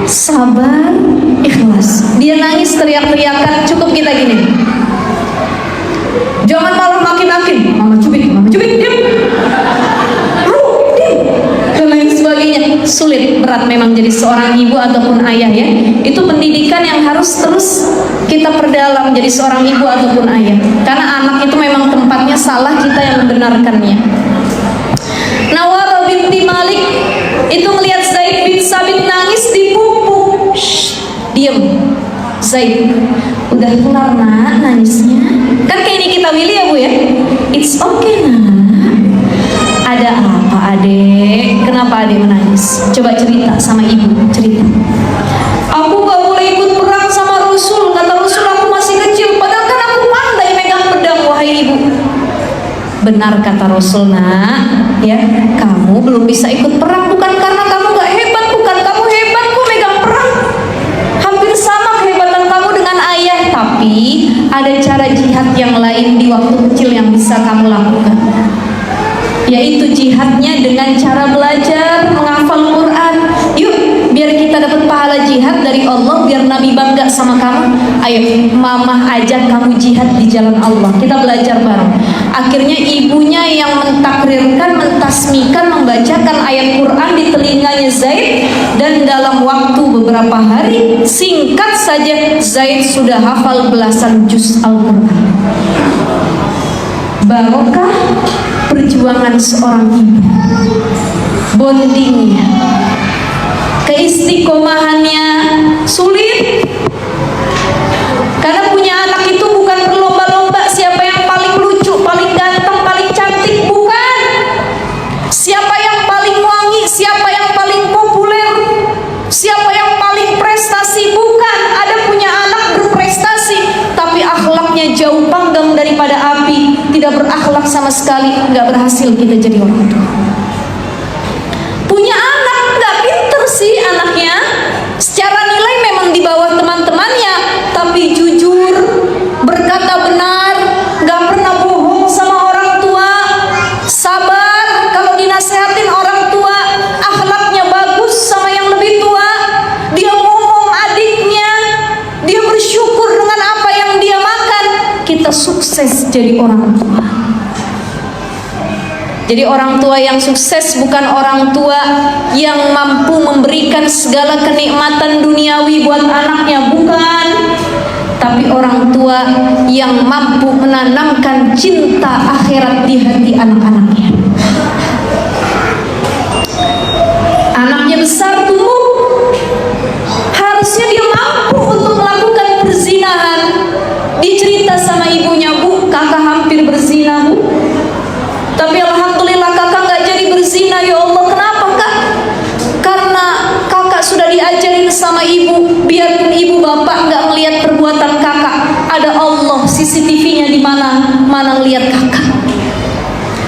sabar, ikhlas. Dia nangis teriak-teriakan, cukup kita gini. Jangan malah makin-makin. Mama cubit, diam. Sebagainya. Sulit, berat memang jadi seorang ibu ataupun ayah ya. Itu pendidikan yang harus terus kita perdalam jadi seorang ibu ataupun ayah. Karena anak itu memang tempatnya salah, kita yang membenarkannya. Nawara binti Malik itu melihat Zaid bin Sabit nangis dipupuk. Diam Zaid, udah kelar nak nangisnya. Kan kayak ini kita Willy ya bu ya. It's okay nak. Ada apa adek? Kenapa adek menangis? Coba cerita sama ibu, cerita. Aku gak boleh ikut perang sama Rasul. Kata Rasul aku masih kecil, padahal kan aku pandai megang pedang, wahai ibu. Benar kata Rasul nak, ya kamu belum bisa ikut perang bukan karena kamu gak hebat, bukan kamu hebat kok megang perang. Hampir sama kehebatan kamu dengan ayah, tapi ada cara jihad yang lain di waktu kecil yang bisa kamu lakukan. Yaitu jihadnya dengan cara belajar menghafal Quran. Yuk, biar kita dapat pahala jihad dari Allah, biar Nabi bangga sama kamu. Ayo, mama ajak kamu jihad di jalan Allah. Kita belajar bareng. Akhirnya ibunya yang mentakrirkan, mentasmikan, membacakan ayat Quran di telinganya Zaid. Dan dalam waktu beberapa hari, singkat saja Zaid sudah hafal belasan juz Al-Quran. Barokah perjuangan seorang ibu, bondingnya, keistiqomahannya sulit. Karena punya anak itu bukan berlomba-lomba siapa yang paling lucu, paling ganteng, paling cantik, bukan. Siapa yang paling wangi, siapa yang paling populer, siapa yang paling prestasi, bukan. Ada punya anak berprestasi tapi akhlaknya jauh panggang daripada api, tidak berakhlak sama sekali, nggak berhasil kita jadi orang tua. Punya anak nggak pinter sih anaknya, secara nilai memang di bawah teman-temannya, tapi jujur, berkata benar, nggak pernah bohong sama orang tua, sabar kalau dinasehatin orang tua, akhlaknya bagus sama yang lebih tua, dia ngomong adiknya, dia bersyukur dengan apa yang dia makan. Kita sukses jadi orang tua. Jadi orang tua yang sukses bukan orang tua yang mampu memberikan segala kenikmatan duniawi buat anaknya, bukan. Tapi orang tua yang mampu menanamkan cinta akhirat di hati anak-anaknya. Anaknya besar tumbuh, harusnya dia mampu untuk melakukan perzinahan. Dia cerita sama ibunya, bu, kakak hampir berzina bu, tapi alhamdulillah kakak nggak jadi berzina. Ya Allah, kenapa kak? Karena kakak sudah diajarin sama ibu, biarpun ibu bapak nggak melihat perbuatan kakak, ada Allah CCTV-nya di mana ngelihat kakak.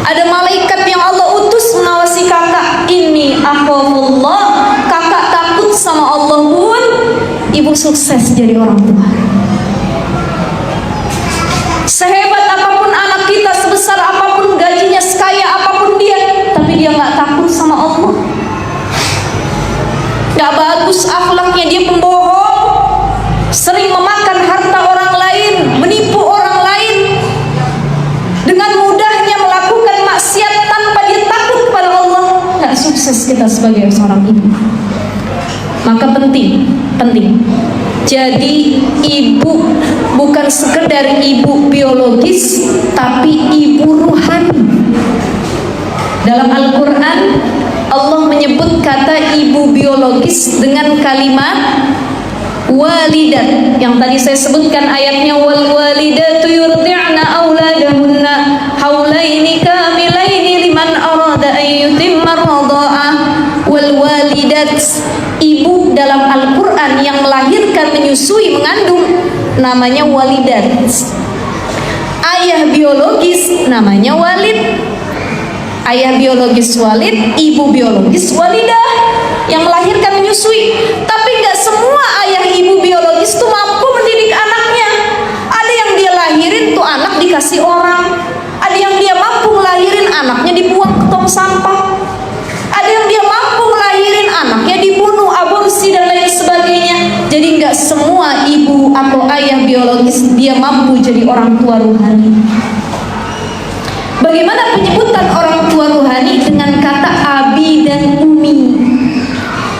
Ada malaikat yang Allah utus mengawasi kakak. Ini akhwafullah, kakak takut sama Allah pun ibu sukses jadi orang tua. Sehebat apapun anak kita, sebesar apapun gajinya, sekaya apapun dia, tapi dia nggak takut sama Allah, nggak bagus akhlaknya, dia pembohong, sering memakan harta orang lain, menipu orang lain, dengan mudahnya melakukan maksiat tanpa dia takut kepada Allah, nggak sukses kita sebagai seorang ibu. Maka penting jadi ibu bukan sekedar ibu biologis, tapi ibu ruhani. Dalam Al-Quran Allah menyebut kata ibu ibu biologis dengan kalimat walidat yang tadi saya sebutkan ayatnya, wal walidatu yurdi'na auladahunna haulaini kamilaini liman arada an yutimma radha'ah. Wal walidat, ibu dalam Al-Qur'an yang melahirkan, menyusui, mengandung namanya walidat. Ayah biologis namanya walid. Ayah biologis walid, ibu biologis walidah yang melahirkan, menyusui. Tapi nggak semua ayah ibu biologis tuh mampu mendidik anaknya. Ada yang dia lahirin tuh anak dikasih orang, ada yang dia mampu ngelahirin anaknya dibuang ke tong sampah, ada yang dia mampu ngelahirin anaknya dibunuh, aborsi dan lain sebagainya. Jadi nggak semua ibu atau ayah biologis dia mampu jadi orang tua ruhani. Bagaimana penyebutan orang tua ruhani dengan kata abi dan umi?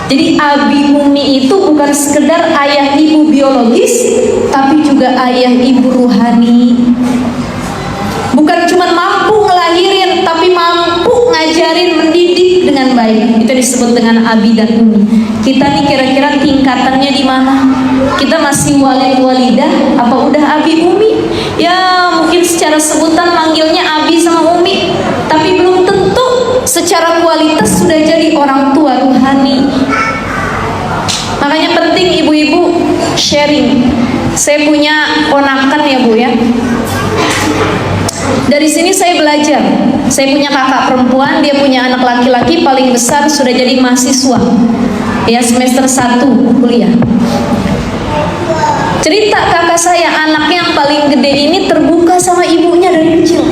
Jadi abi umi itu bukan sekedar ayah ibu biologis, tapi juga ayah ibu ruhani. Bukan cuma mampu ngelahirin, tapi mampu ngajarin, mendidik dengan baik. Itu disebut dengan abi dan umi. Kita nih kira-kira tingkatannya di mana? Kita masih walid walidah apa udah abi umi? Ya mungkin secara sebutan manggilnya abi sama umi, tapi belum tentu secara kualitas sudah jadi orang tua ruhani. Makanya penting ibu-ibu sharing. Saya punya ponakan ya Bu ya. Dari sini saya belajar. Saya punya kakak perempuan, dia punya anak laki-laki paling besar sudah jadi mahasiswa. Ya semester 1 kuliah. Cerita kakak saya, anaknya yang paling gede ini terbuka sama ibunya dari kecil.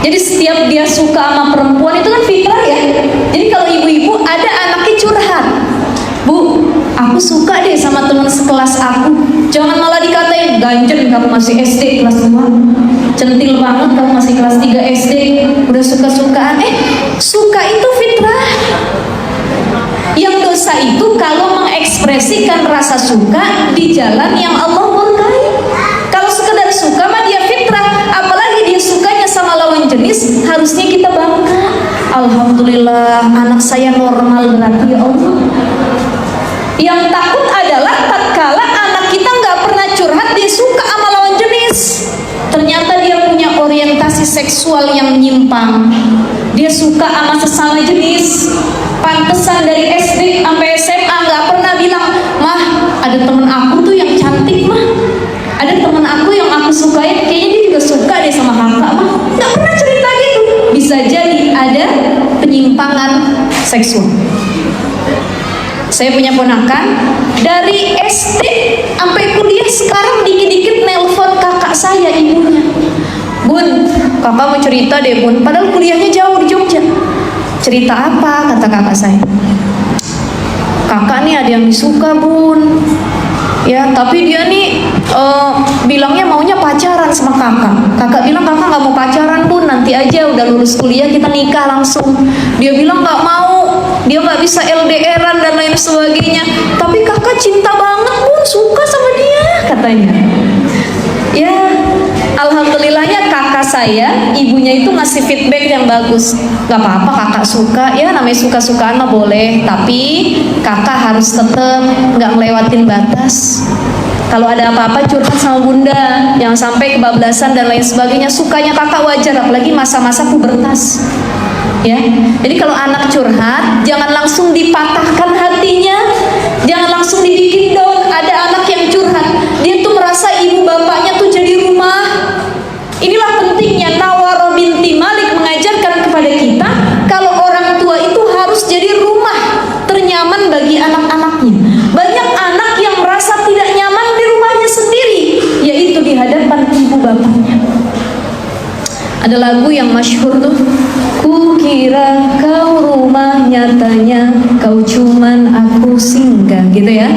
Jadi setiap dia suka sama perempuan itu kan fitrah ya. Jadi kalau ibu-ibu ada anaknya curhat, Bu, aku suka deh sama teman sekelas aku. Jangan malah dikatain, ganjen kamu masih SD kelas 2, centil banget kamu masih kelas 3 SD, udah suka-sukaan. Suka itu fitrah. Yang dosa itu kalau mengekspresikan rasa suka di jalan yang Allah murkai. Kalau sekedar suka mah dia fitrah, apalagi dia sukanya sama lawan jenis, harusnya kita bangga. Alhamdulillah anak saya normal berarti ya Allah. Yang takut adalah tatkala anak kita nggak pernah curhat, dia suka sama lawan jenis. Ternyata dia punya orientasi seksual yang menyimpang. Dia suka sama sesama jenis. Pantesan dari SD sampai SMA nggak pernah bilang, mah ada temen aku tuh yang cantik mah, ada temen aku yang aku sukain, kayaknya dia juga suka deh sama kakak mah. Nggak pernah cerita gitu. Bisa jadi ada penyimpangan seksual. Saya punya ponakan dari SD sampai kuliah sekarang dikit-dikit nelpon kakak saya ibunya. Bun, kakak mau cerita deh Bun, padahal kuliahnya jauh di Jogja. Cerita apa? Kata kakak saya. Kakak nih ada yang disuka Bun. Ya, tapi dia nih bilangnya maunya pacaran sama kakak. Kakak bilang kakak nggak mau pacaran Bun, nanti aja udah lulus kuliah kita nikah langsung. Dia bilang nggak mau, dia nggak bisa LDRan dan lain sebagainya. Tapi kakak cinta banget Bun, suka sama dia katanya. Ya, alhamdulillahnya kakak saya, ibunya itu ngasih feedback yang bagus. Gak apa-apa kakak suka, ya namanya suka-sukaan mah boleh, tapi kakak harus tetap gak ngelewatin batas. Kalau ada apa-apa curhat sama bunda, jangan sampai kebablasan dan lain sebagainya. Sukanya kakak wajar, apalagi masa-masa pubertas. Ya, jadi kalau anak curhat, jangan langsung dipatahkan hatinya, jangan langsung dibikin down. Ada anak yang curhat, dia tuh merasa ibu bapaknya tuh jadi rumah. Inilah pentingnya Nawara binti Malik mengajarkan kepada kita, kalau orang tua itu harus jadi rumah ternyaman bagi anak-anaknya. Banyak anak yang merasa tidak nyaman di rumahnya sendiri, yaitu di hadapan ibu bapaknya. Ada lagu yang masyhur tuh, kukira kau rumah, nyatanya kau cuman aku singgah, gitu ya.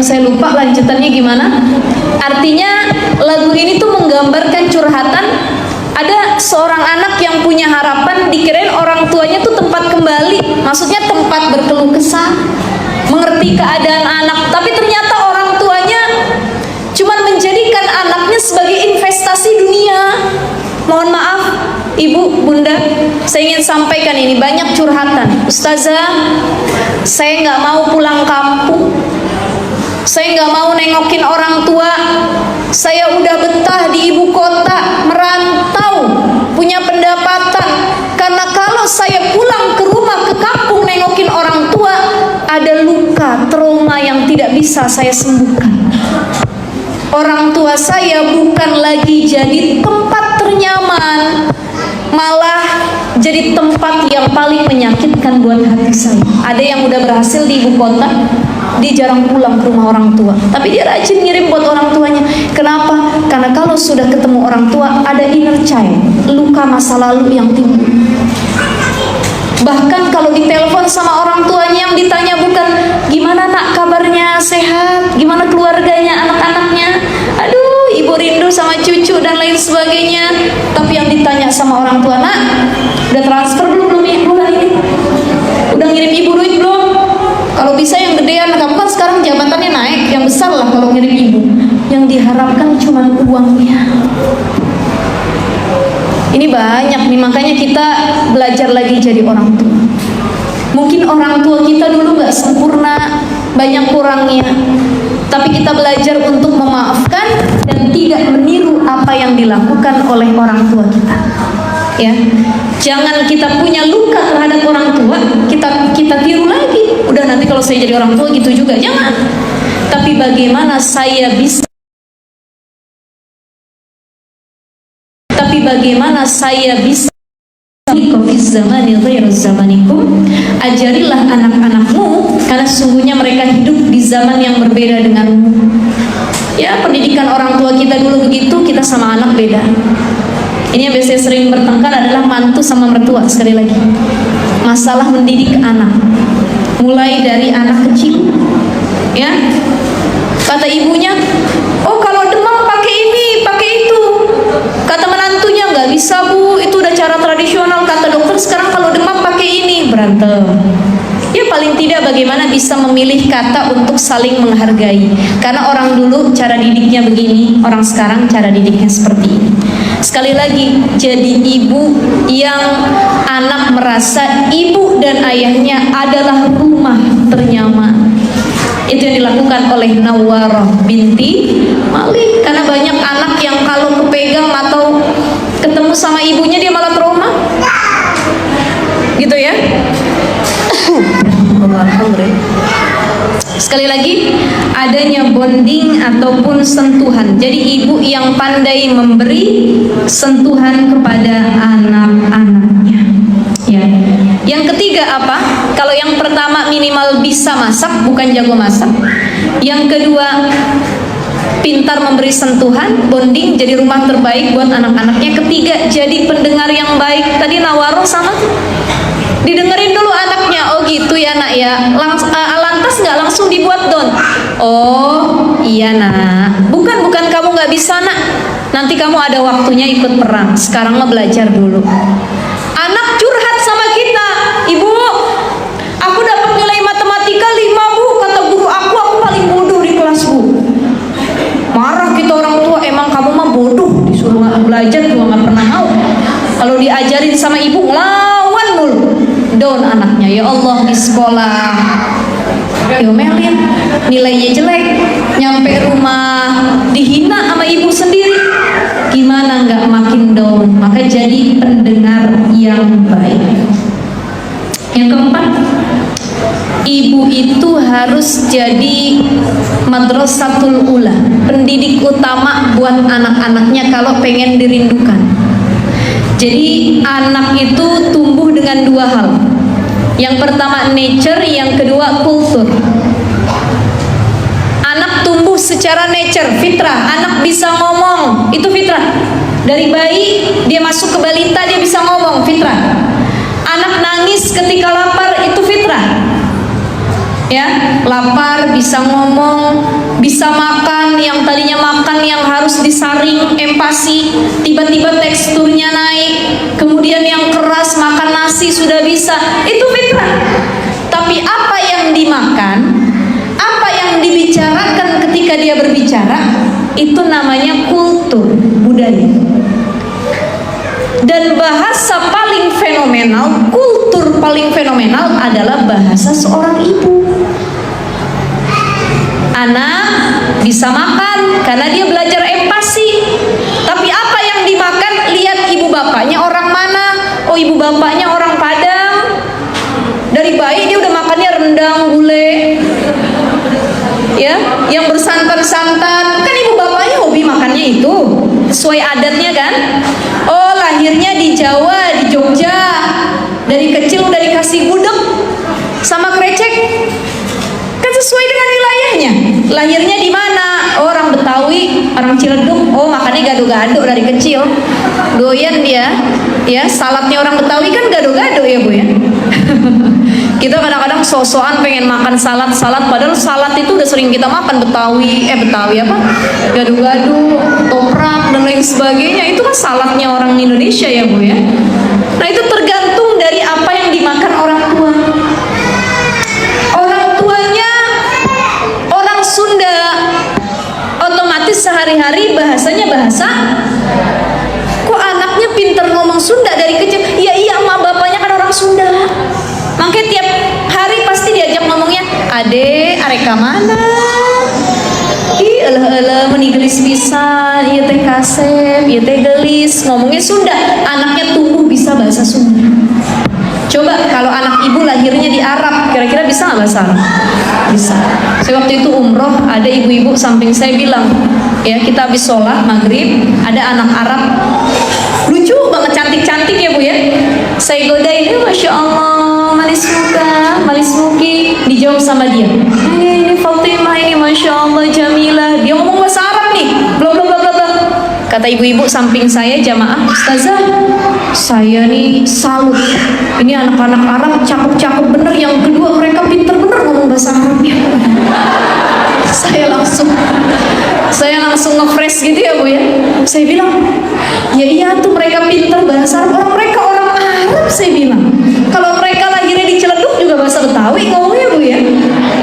Saya lupa lanjutannya gimana. Artinya lagu ini tuh menggambarkan curhatan. Ada seorang anak yang punya harapan, dikirain orang tuanya tuh tempat kembali, maksudnya tempat berkeluh kesah, mengerti keadaan anak. Tapi ternyata orang tuanya cuman menjadikan anaknya sebagai investasi dunia. Mohon maaf, Ibu, Bunda, saya ingin sampaikan ini, banyak curhatan. Ustazah, saya nggak mau pulang kampung, saya nggak mau nengokin orang tua, saya udah betah di ibu kota, merantau, punya pendapatan. Karena kalau saya pulang ke rumah, ke kampung nengokin orang tua, ada luka, trauma yang tidak bisa saya sembuhkan. Orang tua saya bukan lagi jadi tempat ternyaman, malah jadi tempat yang paling menyakitkan buat hati saya. Ada yang udah berhasil di ibu kota, dia jarang pulang ke rumah orang tua, tapi dia rajin ngirim buat orang tuanya. Kenapa? Karena kalau sudah ketemu orang tua, ada inner child, luka masa lalu yang timbul. Bahkan kalau ditelepon sama orang tuanya, yang ditanya bukan gimana nak kabarnya, sehat, gimana keluarganya, anak-anaknya, aduh ibu rindu sama cucu dan lain sebagainya. Tapi yang ditanya sama orang tua, nak udah transfer belum bulan ini, udah ngirim ibu duit belum? Kalau bisa yang gedean, kamu kan sekarang jabatannya naik, yang besar lah kalau ngirim ibu. Yang diharapkan cuma uangnya. Ini banyak nih, makanya kita belajar lagi jadi orang tua. Mungkin orang tua kita dulu gak sempurna, banyak kurangnya, tapi kita belajar untuk memaafkan dan tidak meniru apa yang dilakukan oleh orang tua kita. Ya, jangan kita punya luka terhadap orang tua, kita tiru lagi. Udah nanti kalau saya jadi orang tua gitu juga, jangan. Tapi bagaimana saya bisa ajarilah anak-anakmu, karena sesungguhnya mereka hidup di zaman yang berbeda denganmu. Ya, pendidikan orang tua kita dulu begitu, kita sama anak beda. Ini yang biasanya sering bertengkar adalah mantu sama mertua. Sekali lagi, masalah mendidik anak, mulai dari anak kecil. Ya, kata ibunya, oh kalau demam pakai ini, pakai itu. Kata menantunya, nggak bisa bu, itu udah cara tradisional. Kata dokter sekarang kalau demam pakai ini. Berantem. Ya paling tidak bagaimana bisa memilih kata untuk saling menghargai. Karena orang dulu cara didiknya begini, orang sekarang cara didiknya seperti ini. Sekali lagi, jadi ibu yang anak merasa ibu dan ayahnya adalah rumah ternyaman. Itu yang dilakukan oleh Nawarah binti Malik. Karena banyak anak yang kalau kepegang atau ketemu sama ibunya dia malah trauma, gitu ya. Sekali lagi, adanya bonding ataupun sentuhan. Jadi ibu yang pandai memberi sentuhan kepada anak-anaknya. Ya. Yang ketiga apa? Kalau yang pertama minimal bisa masak, bukan jago masak. Yang kedua pintar memberi sentuhan, bonding, jadi rumah terbaik buat anak-anaknya. Ketiga, jadi pendengar yang baik. Tadi Nawaroh sama tuh, didengerin dulu anaknya. Oh gitu ya nak ya, lantas nggak langsung dibuat down. Oh iya nak, bukan kamu nggak bisa nak, nanti kamu ada waktunya ikut perang, sekarang mah belajar dulu. Anak curhat sama kita, ibu aku dapat nilai matematika 5 bu, kata guru aku paling bodoh di kelas bu. Marah kita orang tua, emang kamu mah bodoh, disuruh belajar juga nggak pernah mau. Kalau diajarin sama ibu ngelawan mulu. Down anaknya, ya Allah di sekolah diomelin, nilainya jelek, nyampe rumah dihina sama ibu sendiri, gimana nggak makin down? Maka jadi pendengar yang baik. Yang keempat, ibu itu harus jadi madrasatul ula, pendidik utama buat anak-anaknya kalau pengen dirindukan. Jadi anak itu tumbuh dengan dua hal. Yang pertama nature, yang kedua kultur. Anak tumbuh secara nature, fitrah. Anak bisa ngomong, itu fitrah. Dari bayi dia masuk ke balita dia bisa ngomong, fitrah. Anak nangis ketika lapar, itu fitrah. Ya, lapar bisa ngomong, bisa makan, yang tadinya makan yang harus disaring, empati, tiba-tiba teksturnya naik. Kemudian yang keras makan nasi sudah bisa, itu fitrah. Tapi apa yang dimakan, apa yang dibicarakan ketika dia berbicara, itu namanya kultur, budaya. Dan bahasa paling fenomenal, kultur paling fenomenal adalah bahasa seorang ibu. Anak bisa makan karena dia belajar empati. Tapi apa yang dimakan, lihat ibu bapaknya orang mana. Oh, ibu bapaknya orang Padang. Dari bayi dia udah makannya rendang, gulai, ya, yang bersantan-santan. Kan ibu bapaknya hobi makannya itu sesuai adatnya kan. Oh, lahirnya di Jawa, di Jogja, dari kecil udah dikasih gudeg sama krecek, kan sesuai dengan wilayahnya. Lahirnya di mana? Oh, orang Betawi, orang Ciledug. Oh, makannya gado-gado dari kecil, doyan dia, ya. Saladnya orang Betawi kan gado-gado ya Bu ya. Kita kadang-kadang sosokan pengen makan salad, padahal salad itu udah sering kita makan. Betawi apa? Gado-gado, toprak dan lain sebagainya. Itu kan saladnya orang Indonesia ya Bu ya. Nah, itu tergantung dari apa yang dimakan orang tua. Orang tuanya orang Sunda, otomatis sehari-hari bahasanya bahasa. Kok anaknya pinter ngomong Sunda dari kecil? Ya iya, emak bapaknya kan orang Sunda. Makanya tiap hari pasti diajak ngomongnya, ade, areka mana? Ih, elah menigelis pisan, iya teh kasep, iya teh gelis, ngomongnya Sunda. Anaknya tumbuh bisa bahasa Sunda. Coba kalau anak ibu lahirnya di Arab, kira-kira bisa nggak bahasa Arab? Bisa. Saya waktu itu umroh, ada ibu-ibu samping saya bilang, ya kita habis sholat maghrib, ada anak Arab, lucu banget, cantik-cantik ya Bu ya. Saya godain, Masya Allah, manis muka, manis muki. Dijawab sama dia, ini Fatimah, ini Masya Allah Jamilah. Dia ngomong bahasa Arab nih, bla bla bla bla. Kata ibu-ibu samping saya, jamaah, Ustazah, saya nih salut. Ini anak-anak Arab cakep-cakep bener. Yang kedua, mereka pinter bener ngomong bahasa Arabnya. Saya langsung nge-fresh gitu ya Bu ya. Saya bilang, ya iya tuh mereka pinter bahasa Arab. Mereka orang Arab, saya bilang. Kalau mereka lahirnya di Ciledug juga bahasa Betawi ngomongnya Bu ya.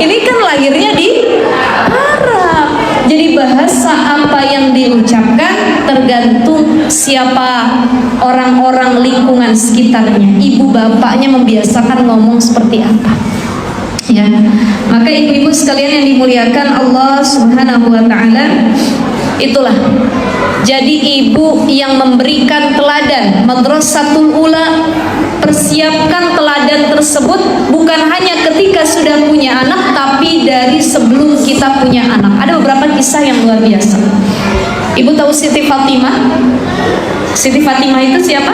Ini kan lahirnya di Arab. Jadi bahasa apa yang diucapkan tergantung siapa orang-orang lingkungan sekitarnya. Ibu bapaknya membiasakan ngomong seperti apa. Ya, maka ibu-ibu sekalian yang dimuliakan Allah Subhanahu wa taala, itulah jadi ibu yang memberikan teladan. Madrasatul Ula, persiapkan teladan tersebut bukan hanya ketika sudah punya anak, tapi dari sebelum kita punya anak. Ada beberapa kisah yang luar biasa. Ibu tahu Siti Fatimah? Siti Fatimah itu siapa?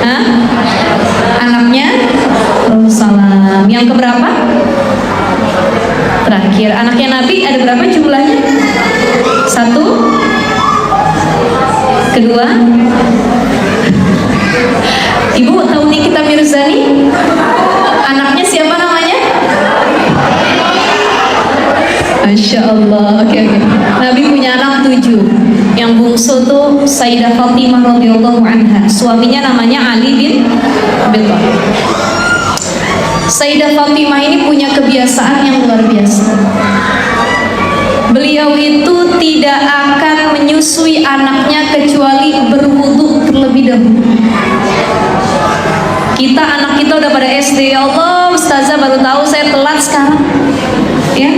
Hah? Anaknya Rasulullah. Yang keberapa? Terakhir. Anaknya Nabi ada berapa jumlahnya? 1, kedua. Ibu tahu Nikita Mirzani? Anaknya siapa namanya? Masya Allah. Oke. Nabi punya anak 7. Yang bungsu tuh Sayyidah Fatimah radhiyallahu anha. Suaminya namanya Ali bin Abi Thalib. Sayyidah Fatimah ini punya kebiasaan yang luar biasa. Beliau itu tidak akan menyusui anaknya kecuali berwudu terlebih dahulu. Anak kita udah pada SD, ya Allah, Ustazah baru tahu saya telat sekarang. Ya,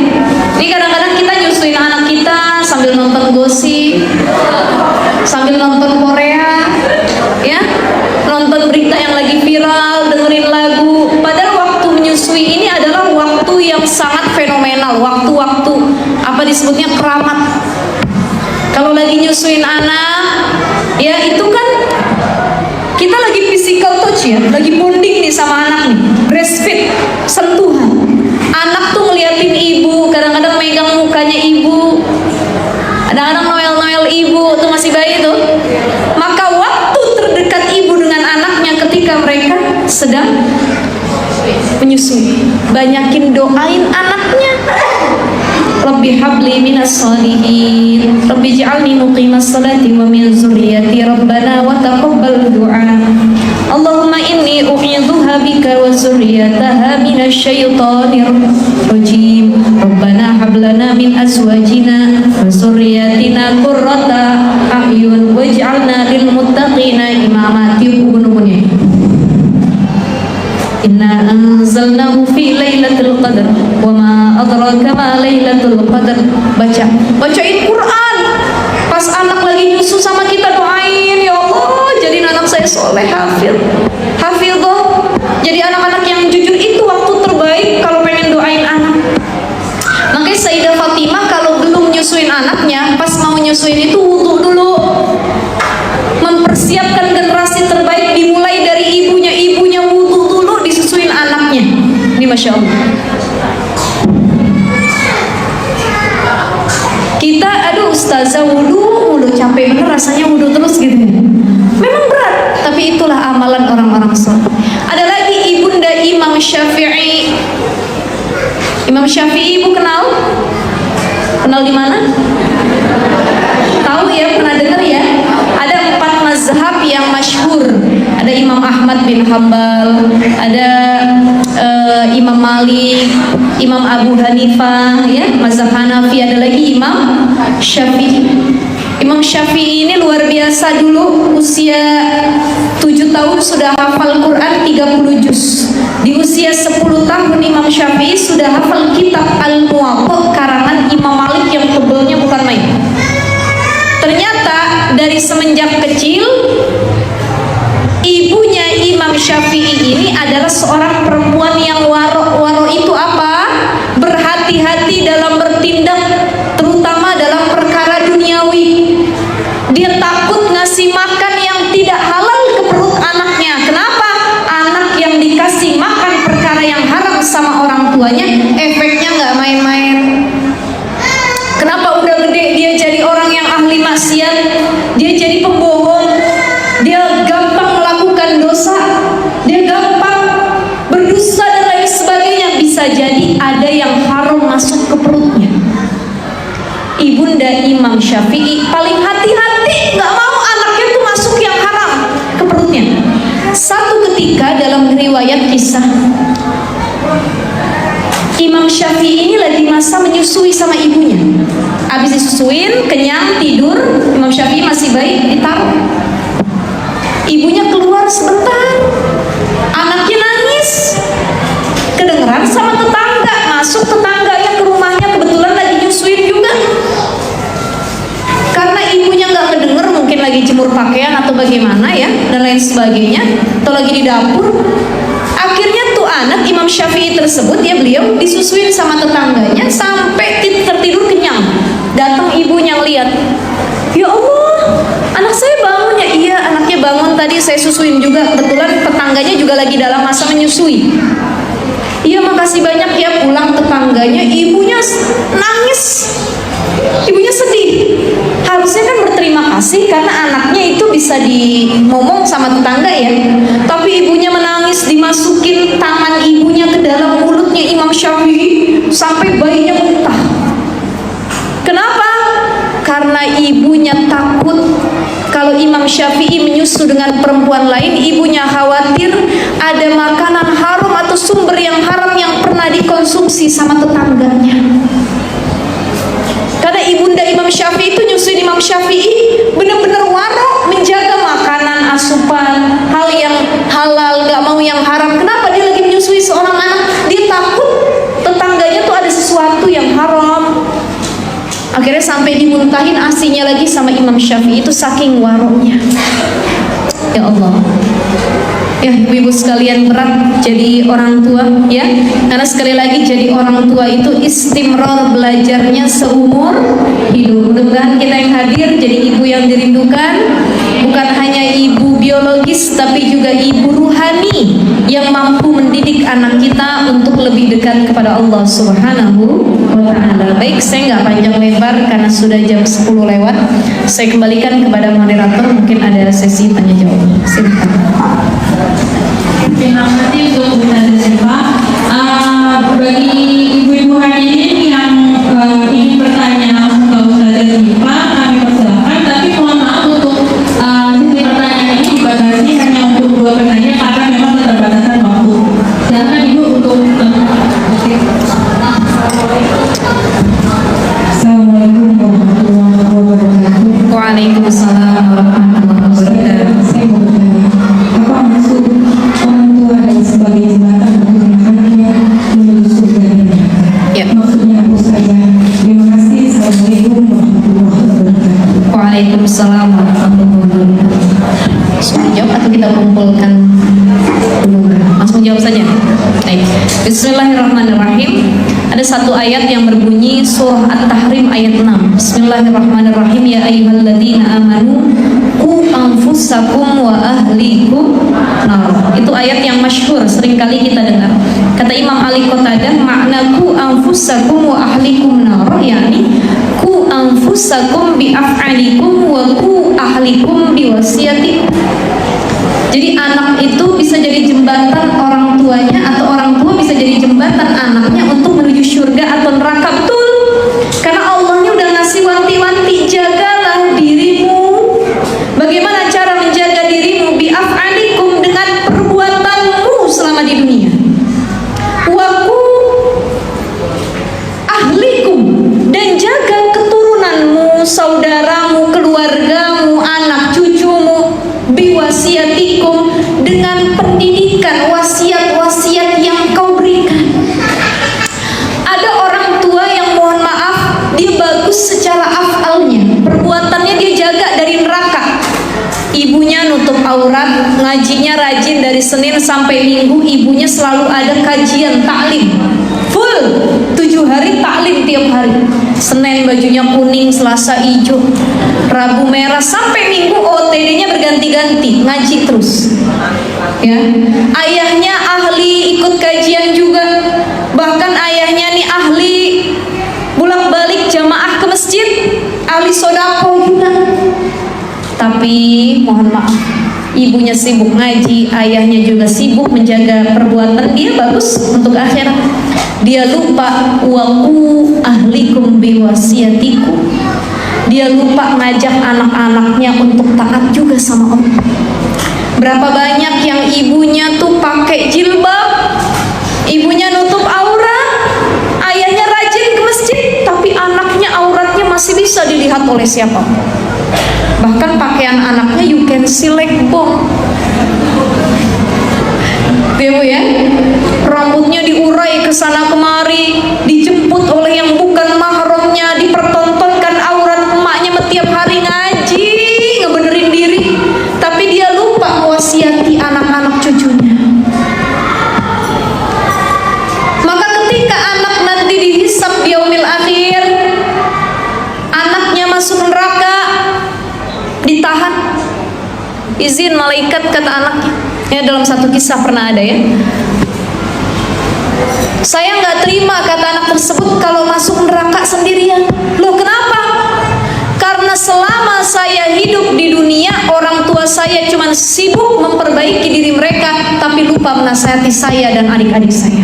ini kadang-kadang kita nyusuin anak kita sambil nonton gosip, sambil nonton Korea, ya, nonton berita yang lagi viral, dengerin lagu. Padahal waktu menyusui ini adalah waktu yang sangat fenomenal, waktu-waktu apa disebutnya keramat. Kalau lagi nyusuin anak, ya itu kan kita lagi physical touch ya, lagi bonding nih sama anak nih, breastfeed, sentuhan. Anak tuh ngeliatin ibu, kadang-kadang megang mukanya ibu, kadang-kadang noel-noel ibu, tuh masih bayi tuh. Maka waktu terdekat ibu dengan anaknya ketika mereka sedang menyusui, banyakin doain anaknya. Rabbi habli minas shalihin, Rabbi ij'alni muqimas salati wa min zurriyyati, Rabbana wa taqabbal du'a. Allahumma inni u'idzuha bika wa zurriyyataha minasy syaithanir rajim. Rabbana hab lana min azwajina wa zurriyyatina qurrata a'yun waj'alna lil muttaqina muttaqina imama. Tiup ubun-ubunnya. Inna anzalnahu fi lailatul qadar wa ma adraka ma lailatul qadar. Bacain Quran. Pas anak lagi nyusu sama kita, doain, ya Allah jadiin anak saya soleh, hafidh, jadi anak-anak yang jujur. Itu waktu terbaik kalau pengen doain anak. Makanya Sayyidah Fatimah kalau belum nyusuin anaknya, pas mau nyusuin itu wudu dulu, mempersiapkan generasi terbaik. Dimulai dari ibunya wudu dulu, disusuin anaknya. Ini Masya Allah. Kita aduh ustazah wudu capek bener rasanya wudu terus gitu. Memang berat, tapi itulah amalan orang-orang soleh. Ada lagi ibunda Imam Syafi'i. Imam Syafi'i ibu kenal? Kenal di mana? Tahu ya, pernah dengar ya? Ada 4 mazhab yang masyhur. Ada Imam Ahmad bin Hambal, ada Imam Malik, Imam Abu Hanifah, ya, mazhab Hanafi, ada lagi Imam Syafi'i. Imam Syafi'i ini luar biasa, dulu usia 7 tahun sudah hafal Quran 30 juz. Di usia 10 tahun Imam Syafi'i sudah hafal kitab Al-Muwatta karangan Imam Malik yang tebelnya bukan main. Ternyata dari semenjak kecil ibunya Imam Syafi'i ini adalah seorang perempuan yang waro. Waro itu apa? Berhati-hati dalam bertindak, terutama dalam perkara duniawi. Dia takut ngasih makan yang tidak halal ke perut anaknya. Kenapa? Anak yang dikasih makan perkara yang haram sama orang tuanya, efeknya nggak main-main. Kenapa udah gede dia jadi orang yang ahli maksiat, dia jadi pembohong, dia gampang melakukan dosa, dia gampang berdusta dan lain sebagainya. Bisa jadi ada yang haram masuk ke perutnya. Ibunda Imam Syafi'i paling hati-hati, nggak mau anaknya tuh masuk yang haram ke perutnya. Satu ketika dalam riwayat kisah, Imam Syafi'i ini lagi masa menyusui sama ibunya. Habis disusuin, kenyang, tidur, Imam Syafi'i masih baik, ditaruh. Ibunya keluar sebentar, anaknya nangis, kedengeran sama tetangga, masuk tetangganya ke rumahnya, kebetulan lagi nyusuin juga. Karena ibunya nggak kedenger, mungkin lagi jemur pakaian atau bagaimana ya, dan lain sebagainya, atau lagi di dapur. Akhirnya tuh anak Imam Syafi'i tersebut, ya beliau disusuin sama tetangganya sampai tertidur kenyang. Datang ibunya ngeliat, ya Allah, anak saya bangun ya. Iya, anaknya bangun tadi, saya susuin juga. Kebetulan tetangganya juga lagi dalam masa menyusui. Iya, makasih banyak ya. Pulang tetangganya, ibunya nangis, ibunya sedih. Harusnya kan berterima kasih karena anaknya itu bisa dimomong sama tetangga ya. Tapi ibunya menangis, dimasukin tangan ibunya ke dalam mulutnya Imam Syafi'i sampai bayinya muntah. Kenapa? Karena ibunya takut kalau Imam Syafi'i menyusu dengan perempuan lain, ibunya khawatir ada makanan haram atau sumber yang haram yang pernah dikonsumsi sama tetangganya. Karena ibunda Imam Syafi'i itu nyusuin Imam Syafi'i benar-benar waro, menjaga makanan, asupan, hal yang halal, gak mau yang haram. Kenapa? Dia lagi menyusui seorang anak, dia takut tetangganya tuh ada sesuatu yang haram. Akhirnya sampai dimuntahin asinya lagi sama Imam Syafi'i, itu saking waronya. Ya Allah. Ya ibu-ibu sekalian, berat jadi orang tua ya. Karena sekali lagi jadi orang tua itu istimror belajarnya seumur hidup. Mudah-mudahan kita yang hadir jadi ibu yang dirindukan, bukan hanya ibu biologis tapi juga ibu ruhani yang mampu mendidik anak kita untuk lebih dekat kepada Allah Subhanahu wa ta'ala. Baik, saya nggak panjang lebar karena sudah jam 10 lewat. Saya kembalikan kepada moderator, mungkin ada sesi tanya jawab. Silakan. Terima kasih untuk Bu Nadia. Bagi ibu-ibu hadirin yang ingin bertanya ke Ustazah Syifa, kami persilakan. Tapi mohon maaf untuk sesi pertanyaan ini dibatasi hanya untuk 2 penanya karena memang keterbatasan waktu. Silakan Ibu untuk Assalamualaikum warahmatullahi wabarakatuh. Waalaikumsalam warahmatullahi wabarakatuh. atau kita kumpulkan dulu? Langsung jawab saja. Baik. Bismillahirrahmanirrahim. Ada satu ayat yang berbunyi surah At-Tahrim ayat 6. Bismillahirrahmanirrahim. Ya ayyuhalladzina amanu qu anfusakum wa ahlikum nar. Itu ayat yang masyhur, sering kali kita dengar. Kata Imam Ali Qatadah, makna qu anfusakum wa ahlikum nar, yakni qu anfusakum bi af'alikum wa qu ahlikum bi wasiyatikum. Jadi anak itu bisa jadi jembatan orang tuanya, atau orang tua bisa jadi jembatan anaknya untuk menuju surga atau neraka. Betul, karena Allahnya udah ngasih wanti-wanti, jagalah dirimu. Bagaimana cara menjaga dirimu? Bi'af'alikum, dengan perbuatanmu selama di dunia. Waku ahlikum, dan jaga keturunanmu, saudaramu, keluargamu, anak cucumu. Biwasiyatikum, dengan pendidikan, wasiat-wasiat yang kau berikan. Ada orang tua yang mohon maaf, dia bagus secara afalnya, perbuatannya dia jaga dari neraka. Ibunya nutup aurat, ngajinya rajin dari Senin sampai Minggu, ibunya selalu ada kajian taklim full 7 hari taklim tiap hari. Senin bajunya kuning, Selasa hijau, Rabu merah, sampai Minggu OTD-nya berganti-ganti, ngaji terus. Ya, ayahnya ahli ikut kajian juga, bahkan ayahnya nih ahli bolak-balik jamaah ke masjid, ahli sodako juga. Tapi mohon maaf, ibunya sibuk ngaji, ayahnya juga sibuk menjaga perbuatan dia bagus untuk akhirat. Dia lupa waku ahlikum biwasiyatikum. Dia lupa ngajak anak-anaknya untuk taat juga sama Allah. Berapa banyak yang ibunya tuh pakai jilbab, ibunya nutup aurat, ayahnya rajin ke masjid, tapi anaknya auratnya masih bisa dilihat oleh siapa. Bahkan pakaian anaknya you can see leg bone. Ibu ya, rambutnya diurai ke sana kemari, dijemput oleh yang bukan mahramnya, dipertontonkan aurat emaknya setiap hari ngaji, ngebenerin diri, tapi dia lupa mewasiati anak-anak cucunya. Maka ketika anak nanti dihisab di yaumil akhir, anaknya masuk neraka, ditahan, izin malaikat, kata anaknya. Ya, dalam satu kisah pernah ada ya, saya nggak terima, kata anak tersebut, kalau masuk neraka sendirian. Loh kenapa? Karena selama saya hidup di dunia, orang tua saya cuma sibuk memperbaiki diri mereka, tapi lupa menasihati saya dan adik-adik saya.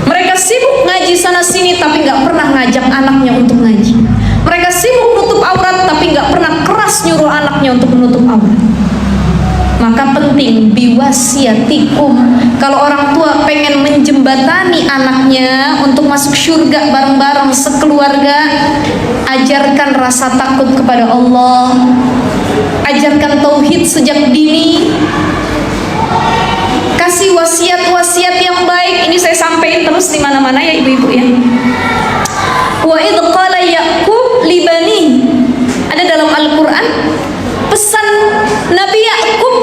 Mereka sibuk ngaji sana sini, tapi nggak pernah ngajak anaknya untuk ngaji. Mereka sibuk nutup aurat, tapi nggak pernah keras nyuruh anaknya untuk menutup aurat. Maka penting biwasiyatikum. Kalau orang tua pengen menjembatani anaknya untuk masuk surga bareng-bareng sekeluarga, ajarkan rasa takut kepada Allah, ajarkan tauhid sejak dini, kasih wasiat-wasiat yang baik. Ini saya sampaikan terus di mana-mana ya ibu-ibu ya. Wa idh qala Ya'qub li bani, ada dalam Al-Qur'an pesan Nabi Ya'qub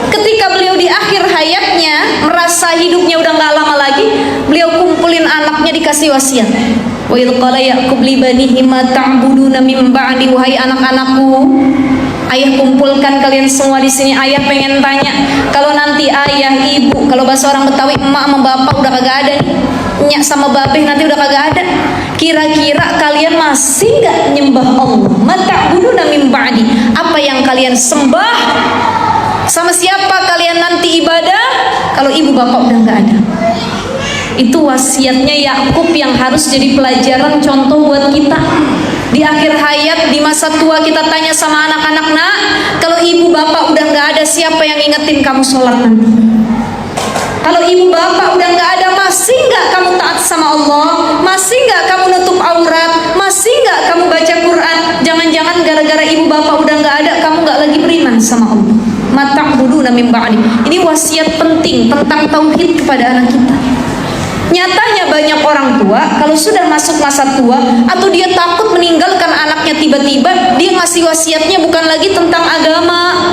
ketika beliau di akhir hayatnya merasa hidupnya udah gak lama lagi, beliau kumpulin anaknya, dikasih wasiat. Wa idh qala Ya'qub li banihi ma ta'buduna min ba'di, wahai anak-anakku, ayah kumpulkan kalian semua di sini. Ayah pengen tanya, kalau nanti ayah, ibu, kalau bahasa orang Betawi emak sama bapak udah kagak ada nih, nyak sama babeh nanti udah kagak ada, kira-kira kalian masih nggak nyembah Allah? Mata'buduna min ba'di, apa yang kalian sembah? Sama siapa kalian nanti ibadah kalau ibu bapak udah nggak ada? Itu wasiatnya Ya'qub yang harus jadi pelajaran contoh buat kita. Di akhir hayat, di masa tua, kita tanya sama anak-anak, nak, kalau ibu bapak udah nggak ada, siapa yang ingetin kamu sholat nanti? Kalau ibu bapak udah nggak ada, masih nggak kamu taat sama Allah? Masih nggak kamu nutup aurat? Masih nggak kamu baca Quran? Jangan-jangan gara-gara ibu bapak udah nggak ada, kamu nggak lagi beriman sama Allah. Mata'buduna min ba'di. Ini wasiat penting tentang tauhid kepada anak kita. Nyatanya banyak orang tua kalau sudah masuk masa tua atau dia takut meninggalkan anaknya tiba-tiba, dia ngasih wasiatnya bukan lagi tentang agama,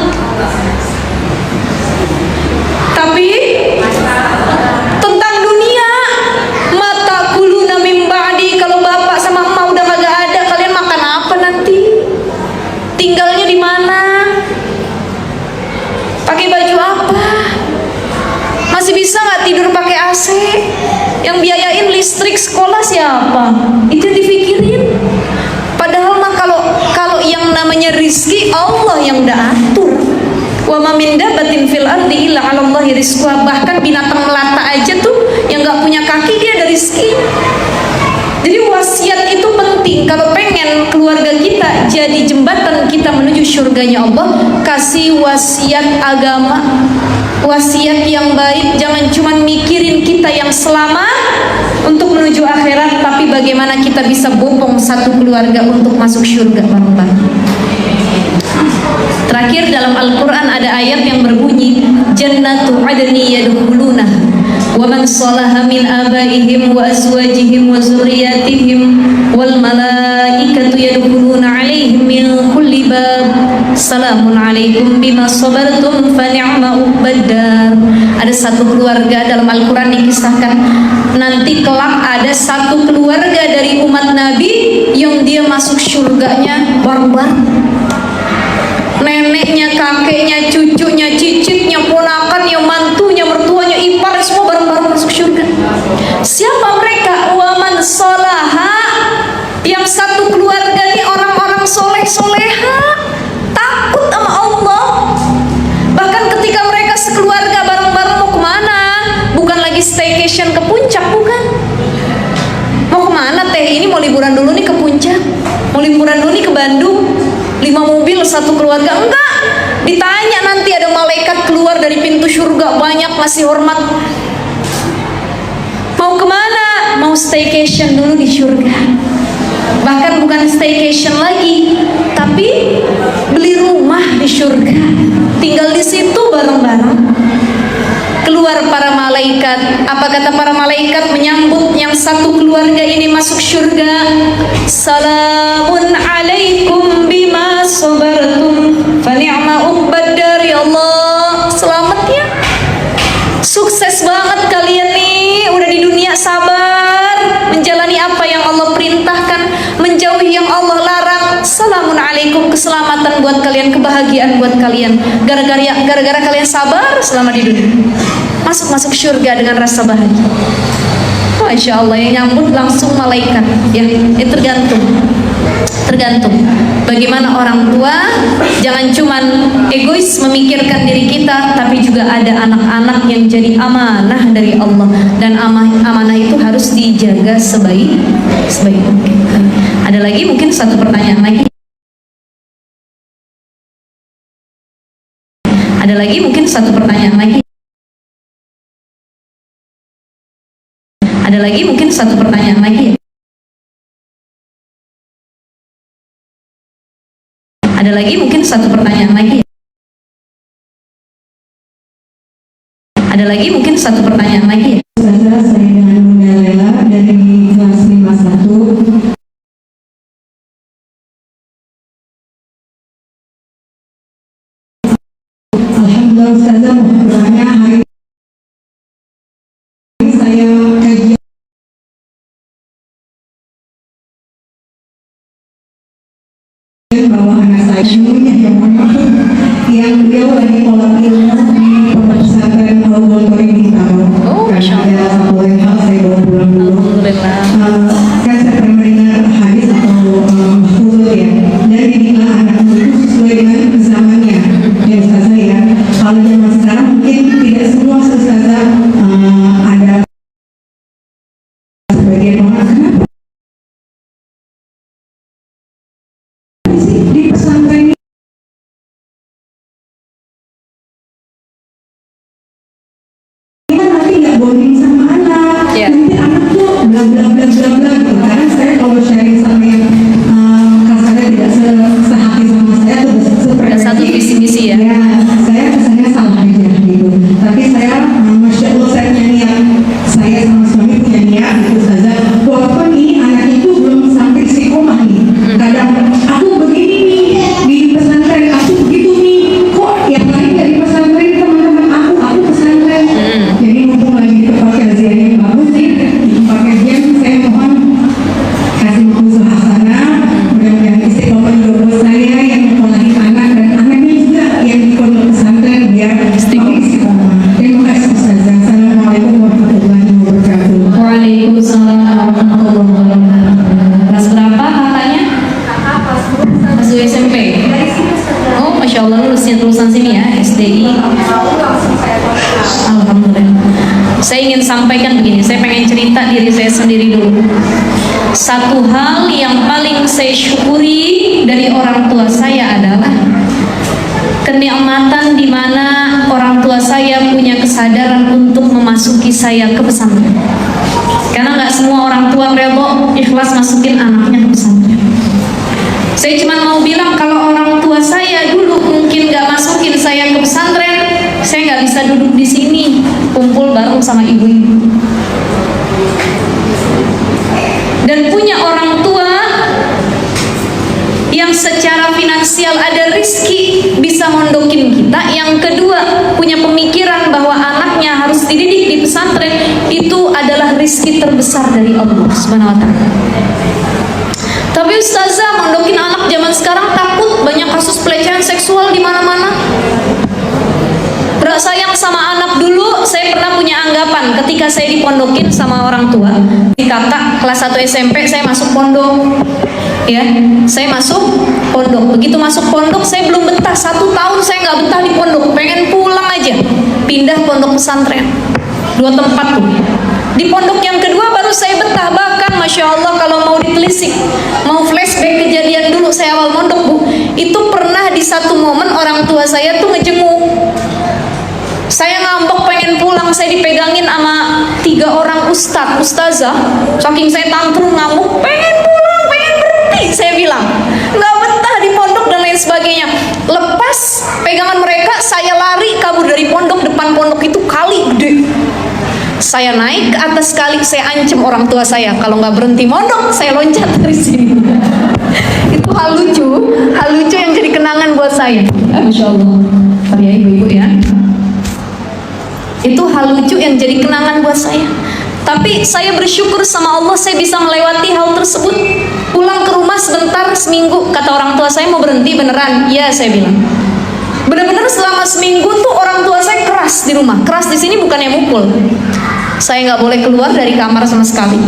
listrik sekolah siapa? Itu dipikirin. Padahal mah kalau yang namanya rizki Allah yang udah atur. Wa ma min dabbatin fil ardi illa 'ala Allahi rizquha. Bahkan binatang melata aja tuh yang nggak punya kaki dia ada rizki. Jadi wasiat itu penting. Kalau pengen keluarga kita jadi jembatan kita menuju surganya Allah, kasih wasiat agama, wasiat yang baik. Jangan cuma mikirin kita yang selamat untuk menuju akhirat, tapi bagaimana kita bisa bopong satu keluarga untuk masuk surga bareng-bareng. Terakhir dalam Al-Quran ada ayat yang berbunyi Jannatu adni yadkhulunah wa man salaha min abaihim wa azwajihim wa zurriyatihim wal malaikatu yadkhuluna alaihim min kulli bab salamun alaikum bima sabartum fa ni'ma uqbaddar. Ada satu keluarga dalam Al-Quran dikisahkan nanti kelak ada satu keluarga dari umat Nabi yang dia masuk surganya bareng-bareng. Neneknya, kakeknya, cucunya, cicitnya, ponakannya, mantunya, mertuanya, ipar, semua bareng-bareng masuk surga. Siapa mereka? Waman solaha. Yang satu keluarga ini orang-orang soleh-soleha, takut sama Allah. Bahkan ketika mereka sekeluarga bareng-bareng mau kemana? Bukan lagi staycation ke puncak, bukan. Mau kemana teh? Ini mau liburan dulu nih ke puncak, mau liburan dulu nih ke Bandung. 5 mobil satu keluarga, enggak. Ditanya nanti ada malaikat keluar dari pintu surga banyak ngasih hormat. Mau kemana? Mau staycation dulu di surga. Bahkan bukan staycation lagi, tapi beli rumah di surga, tinggal di situ bareng-bareng. Keluar para malaikat. Apa kata para malaikat menyambut yang satu keluarga ini masuk surga? Salamun alaikum bima sabartum fa ni'ma uqbaddar. Ya Allah, selamat ya. Sukses banget kalian nih, udah di dunia sabar, menjalani apa yang Allah perintahkan, menjauhi yang Allah larang. Salamun alaikum, keselamatan buat kalian, kebahagiaan buat kalian. Gara-gara kalian sabar selama di dunia. Masuk surga dengan rasa bahagia. Masya Allah, yang nyambut langsung malaikat. Ya, itu tergantung bagaimana orang tua. Jangan cuman egois memikirkan diri kita, tapi juga ada anak-anak yang jadi amanah dari Allah, dan amanah itu harus dijaga sebaik mungkin. Ada lagi mungkin satu pertanyaan lagi. Ada lagi mungkin satu pertanyaan lagi. Ada lagi mungkin satu pertanyaan lagi. Ada lagi mungkin satu pertanyaan lagi. Ada lagi mungkin satu pertanyaan lagi. Saya dengan Bunda Lela dari kelas 51. Alhamdulillah Ustazah, mohon doanya hari ini saya kajian bahwa anak saya yang beliau lagi pola ilmu di pesantren Al-Ghazali di Karo. Masya Karena ada satu hal saya bawa pulang dulu. Alhamdulillah. Kan saya pernah mendengar hadis atau mahfuz ya, dan didiklah anakmu itu sesuai dengan zamannya. Ya Ustazah ya, kalau zaman sekarang mungkin tidak semua Ustazah ada sebagian orang. Kenapa sih di pesantren ini nanti nggak bonding sama anak, Ya. nanti anak tuh bla bla bla bla bla gitu. Karena saya kalau sharing sama yang kasarnya tidak sehati sama saya tuh Ada satu visi-misi ya. ya, saya kesannya salah aja gitu. Tapi saya, masya Allah, saya punya niat. Saya sama suami punya niat gitu saja. Walaupun ini anak itu belum sampai istiqomah nih. Kadang aku begini nih di pesantren, aku begitu nih. Kok yang lain dari pesantren teman-teman aku pesantren. Jadi mumpung lagi terpakai ya, SDI. Alhamdulillah. Saya ingin sampaikan begini, saya pengen cerita diri saya sendiri dulu. Satu hal yang paling saya syukuri dari orang tua saya adalah kenikmatan di mana orang tua saya punya kesadaran untuk memasuki saya ke pesantren. Karena nggak semua orang tua rela ikhlas masukin anaknya ke pesantren. Saya cuma mau bilang kalau orang tua saya dulu mungkin nggak masukin saya ke pesantren, saya nggak bisa duduk di sini kumpul bareng sama ibu-ibu. Dan punya orang tua yang secara finansial ada rizki bisa mondokin kita. Yang kedua, punya pemikiran bahwa anaknya harus dididik di pesantren, itu adalah rizki terbesar dari Allah Subhanahu wa Ta'ala. Tapi ustazah, mondokin anak zaman sekarang takut banyak kasus pelecehan seksual di mana-mana. Berak sayang sama anak dulu, saya pernah punya anggapan ketika saya dipondokin sama orang tua. Di kakak kelas 1 SMP saya masuk pondok. Ya, saya masuk pondok. Begitu masuk pondok saya belum betah, 1 tahun saya nggak betah di pondok, pengen pulang aja. Pindah pondok pesantren, 2 tempat tuh. Di pondok yang kedua baru saya betah, bahkan Masya Allah kalau mau ditelisik, mau flashback kejadian dulu saya awal mondok bu, itu pernah di satu momen orang tua saya tuh ngejenguk. Saya ngambek pengen pulang, saya dipegangin sama 3 orang ustazah, saking saya tantrum ngamuk, pengen pulang, pengen berhenti, saya bilang nggak betah di pondok dan lain sebagainya. Lepas pegangan mereka, saya lari kabur dari pondok. Depan pondok itu kali gede, saya naik ke atas kali, saya ancam orang tua saya kalau nggak berhenti mondok saya loncat dari sini. Itu hal lucu yang jadi kenangan buat saya. Masya Allah, ya ibu-ibu ya. Itu hal lucu yang jadi kenangan buat saya. Tapi saya bersyukur sama Allah saya bisa melewati hal tersebut. Pulang ke rumah sebentar, seminggu, kata orang tua saya mau berhenti beneran. Ya, saya bilang. Benar-benar selama seminggu tuh orang tua saya keras di rumah. Keras di sini bukannya mukul. Saya nggak boleh keluar dari kamar sama sekali.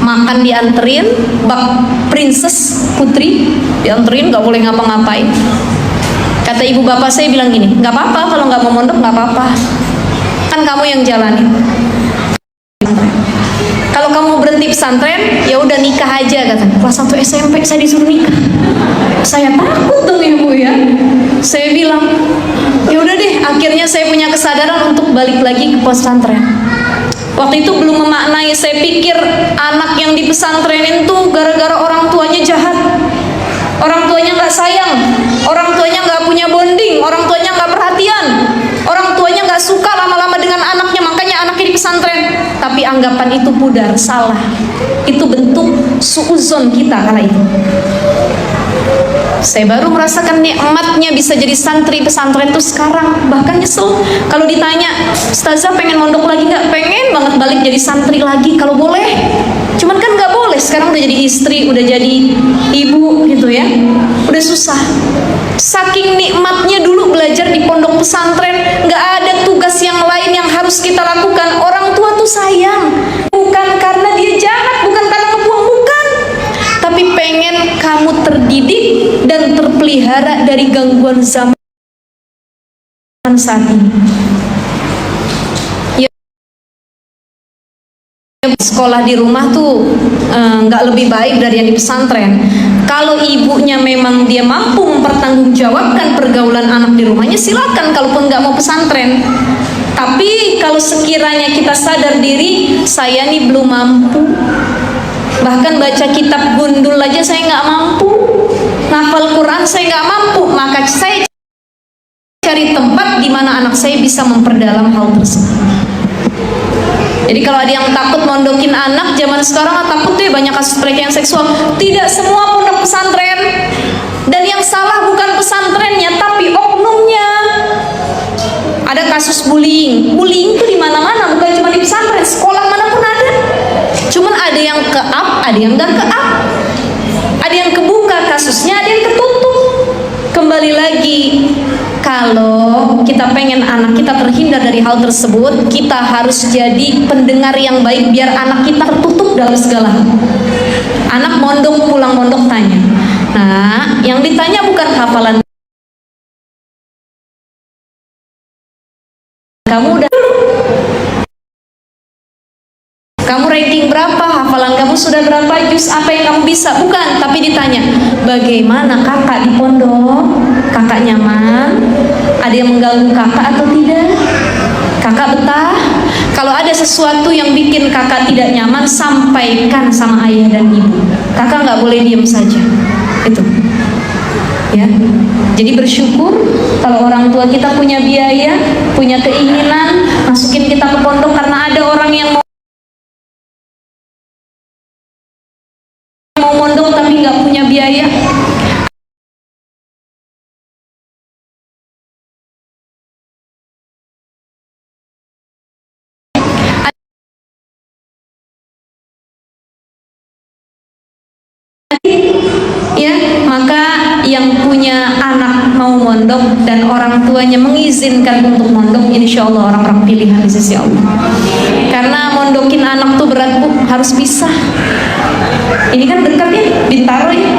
Makan dianterin, bak princess putri dianterin, nggak boleh ngapa-ngapain. Kata ibu bapak saya bilang gini, nggak apa-apa kalau nggak mau mondok, nggak apa-apa. Kan kamu yang jalanin. Kalau kamu berhenti pesantren, ya udah nikah aja kata. Kelas 1 SMP saya disuruh nikah. Saya takut dong ibu ya. Saya bilang, ya udah deh. Akhirnya saya punya kesadaran untuk balik lagi ke pesantren. Waktu itu belum memaknai. Saya pikir anak yang di pesantrenin tuh gara-gara orang tuanya jahat, orang tuanya nggak sayang, orang tuanya nggak punya bonding, orang tuanya nggak perhatian, orang tuanya nggak suka lama-lama dengan anaknya, makanya anaknya di pesantren. Tapi anggapan itu pudar, salah. Itu bentuk suuzon kita kala itu. Saya baru merasakan nikmatnya bisa jadi santri pesantren tuh sekarang. Bahkan nyesel kalau ditanya, ustazah pengen mondok lagi nggak? Pengen banget balik jadi santri lagi kalau boleh. Cuman kan nggak boleh, sekarang udah jadi istri, udah jadi ibu gitu ya, udah susah. Saking nikmatnya dulu belajar di pondok pesantren, nggak ada tugas yang lain yang harus kita lakukan. Orang tua tuh sayang, bukan karena dia jahat, bukan karena ngebuang, bukan, tapi pengen kamu terdidik dan terpelihara dari gangguan zaman saat ini. Sekolah di rumah tuh nggak lebih baik dari yang di pesantren. Kalau ibunya memang dia mampu mempertanggungjawabkan pergaulan anak di rumahnya, silakan, kalaupun nggak mau pesantren. Tapi kalau sekiranya kita sadar diri, saya nih belum mampu, bahkan baca kitab gundul aja saya nggak mampu, ngafal Quran saya nggak mampu, maka saya cari tempat di mana anak saya bisa memperdalam hal tersebut. Jadi kalau ada yang takut mondokin anak zaman sekarang, takut deh banyak kasus pelecehan seksual. Tidak semua pondok pesantren, dan yang salah bukan pesantrennya tapi oknumnya. Ada kasus bullying itu di mana-mana, bukan cuma di pesantren, sekolah manapun ada. Cuman ada yang ke-up, ada yang nggak ke-up, ada yang kebuka kasusnya, ada yang ketutup. Kembali lagi, kalau kita pengen anak kita terhindar dari hal tersebut, kita harus jadi pendengar yang baik biar anak kita tertutup dalam segala hal. Anak mondok, pulang mondok tanya. Nah, yang ditanya bukan hafalan kamu udah kamu ranking berapa, hafalan kamu sudah berapa juz, apa yang kamu bisa, bukan, tapi ditanya bagaimana kakak di pondok, kakak nyaman, ada yang mengganggu kakak atau tidak, kakak betah. Kalau ada sesuatu yang bikin kakak tidak nyaman, sampaikan sama ayah dan ibu, kakak nggak boleh diam saja, itu ya. Jadi bersyukur kalau orang tua kita punya biaya, punya keinginan masukin kita ke pondok, karena ada orang yang mau mondok tapi nggak punya biaya. Ya, maka yang punya anak mau mondok dan orang tuanya mengizinkan untuk mondok, insya Allah orang-orang pilihan di sisi Allah. Karena mondokin anak tuh berat Bu, harus pisah. Ini kan dekat ya, Bintaro ya.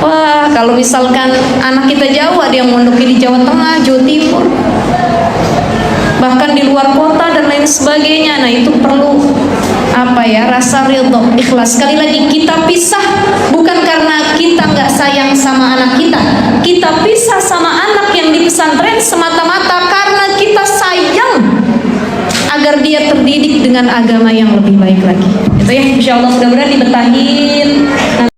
Wah, kalau misalkan anak kita jauh, ada yang mondokin di Jawa Tengah, Jawa Timur, bahkan di luar kota dan lain sebagainya. Nah itu perlu apa ya, rasa ridho, ikhlas. Sekali lagi, kita pisah bukan karena kita nggak sayang sama anak kita. Kita pisah sama anak yang di pesantren semata-mata karena kita sayang agar dia terdidik dengan agama yang lebih baik lagi. Itu ya, insya Allah mudah-mudahan dibetahin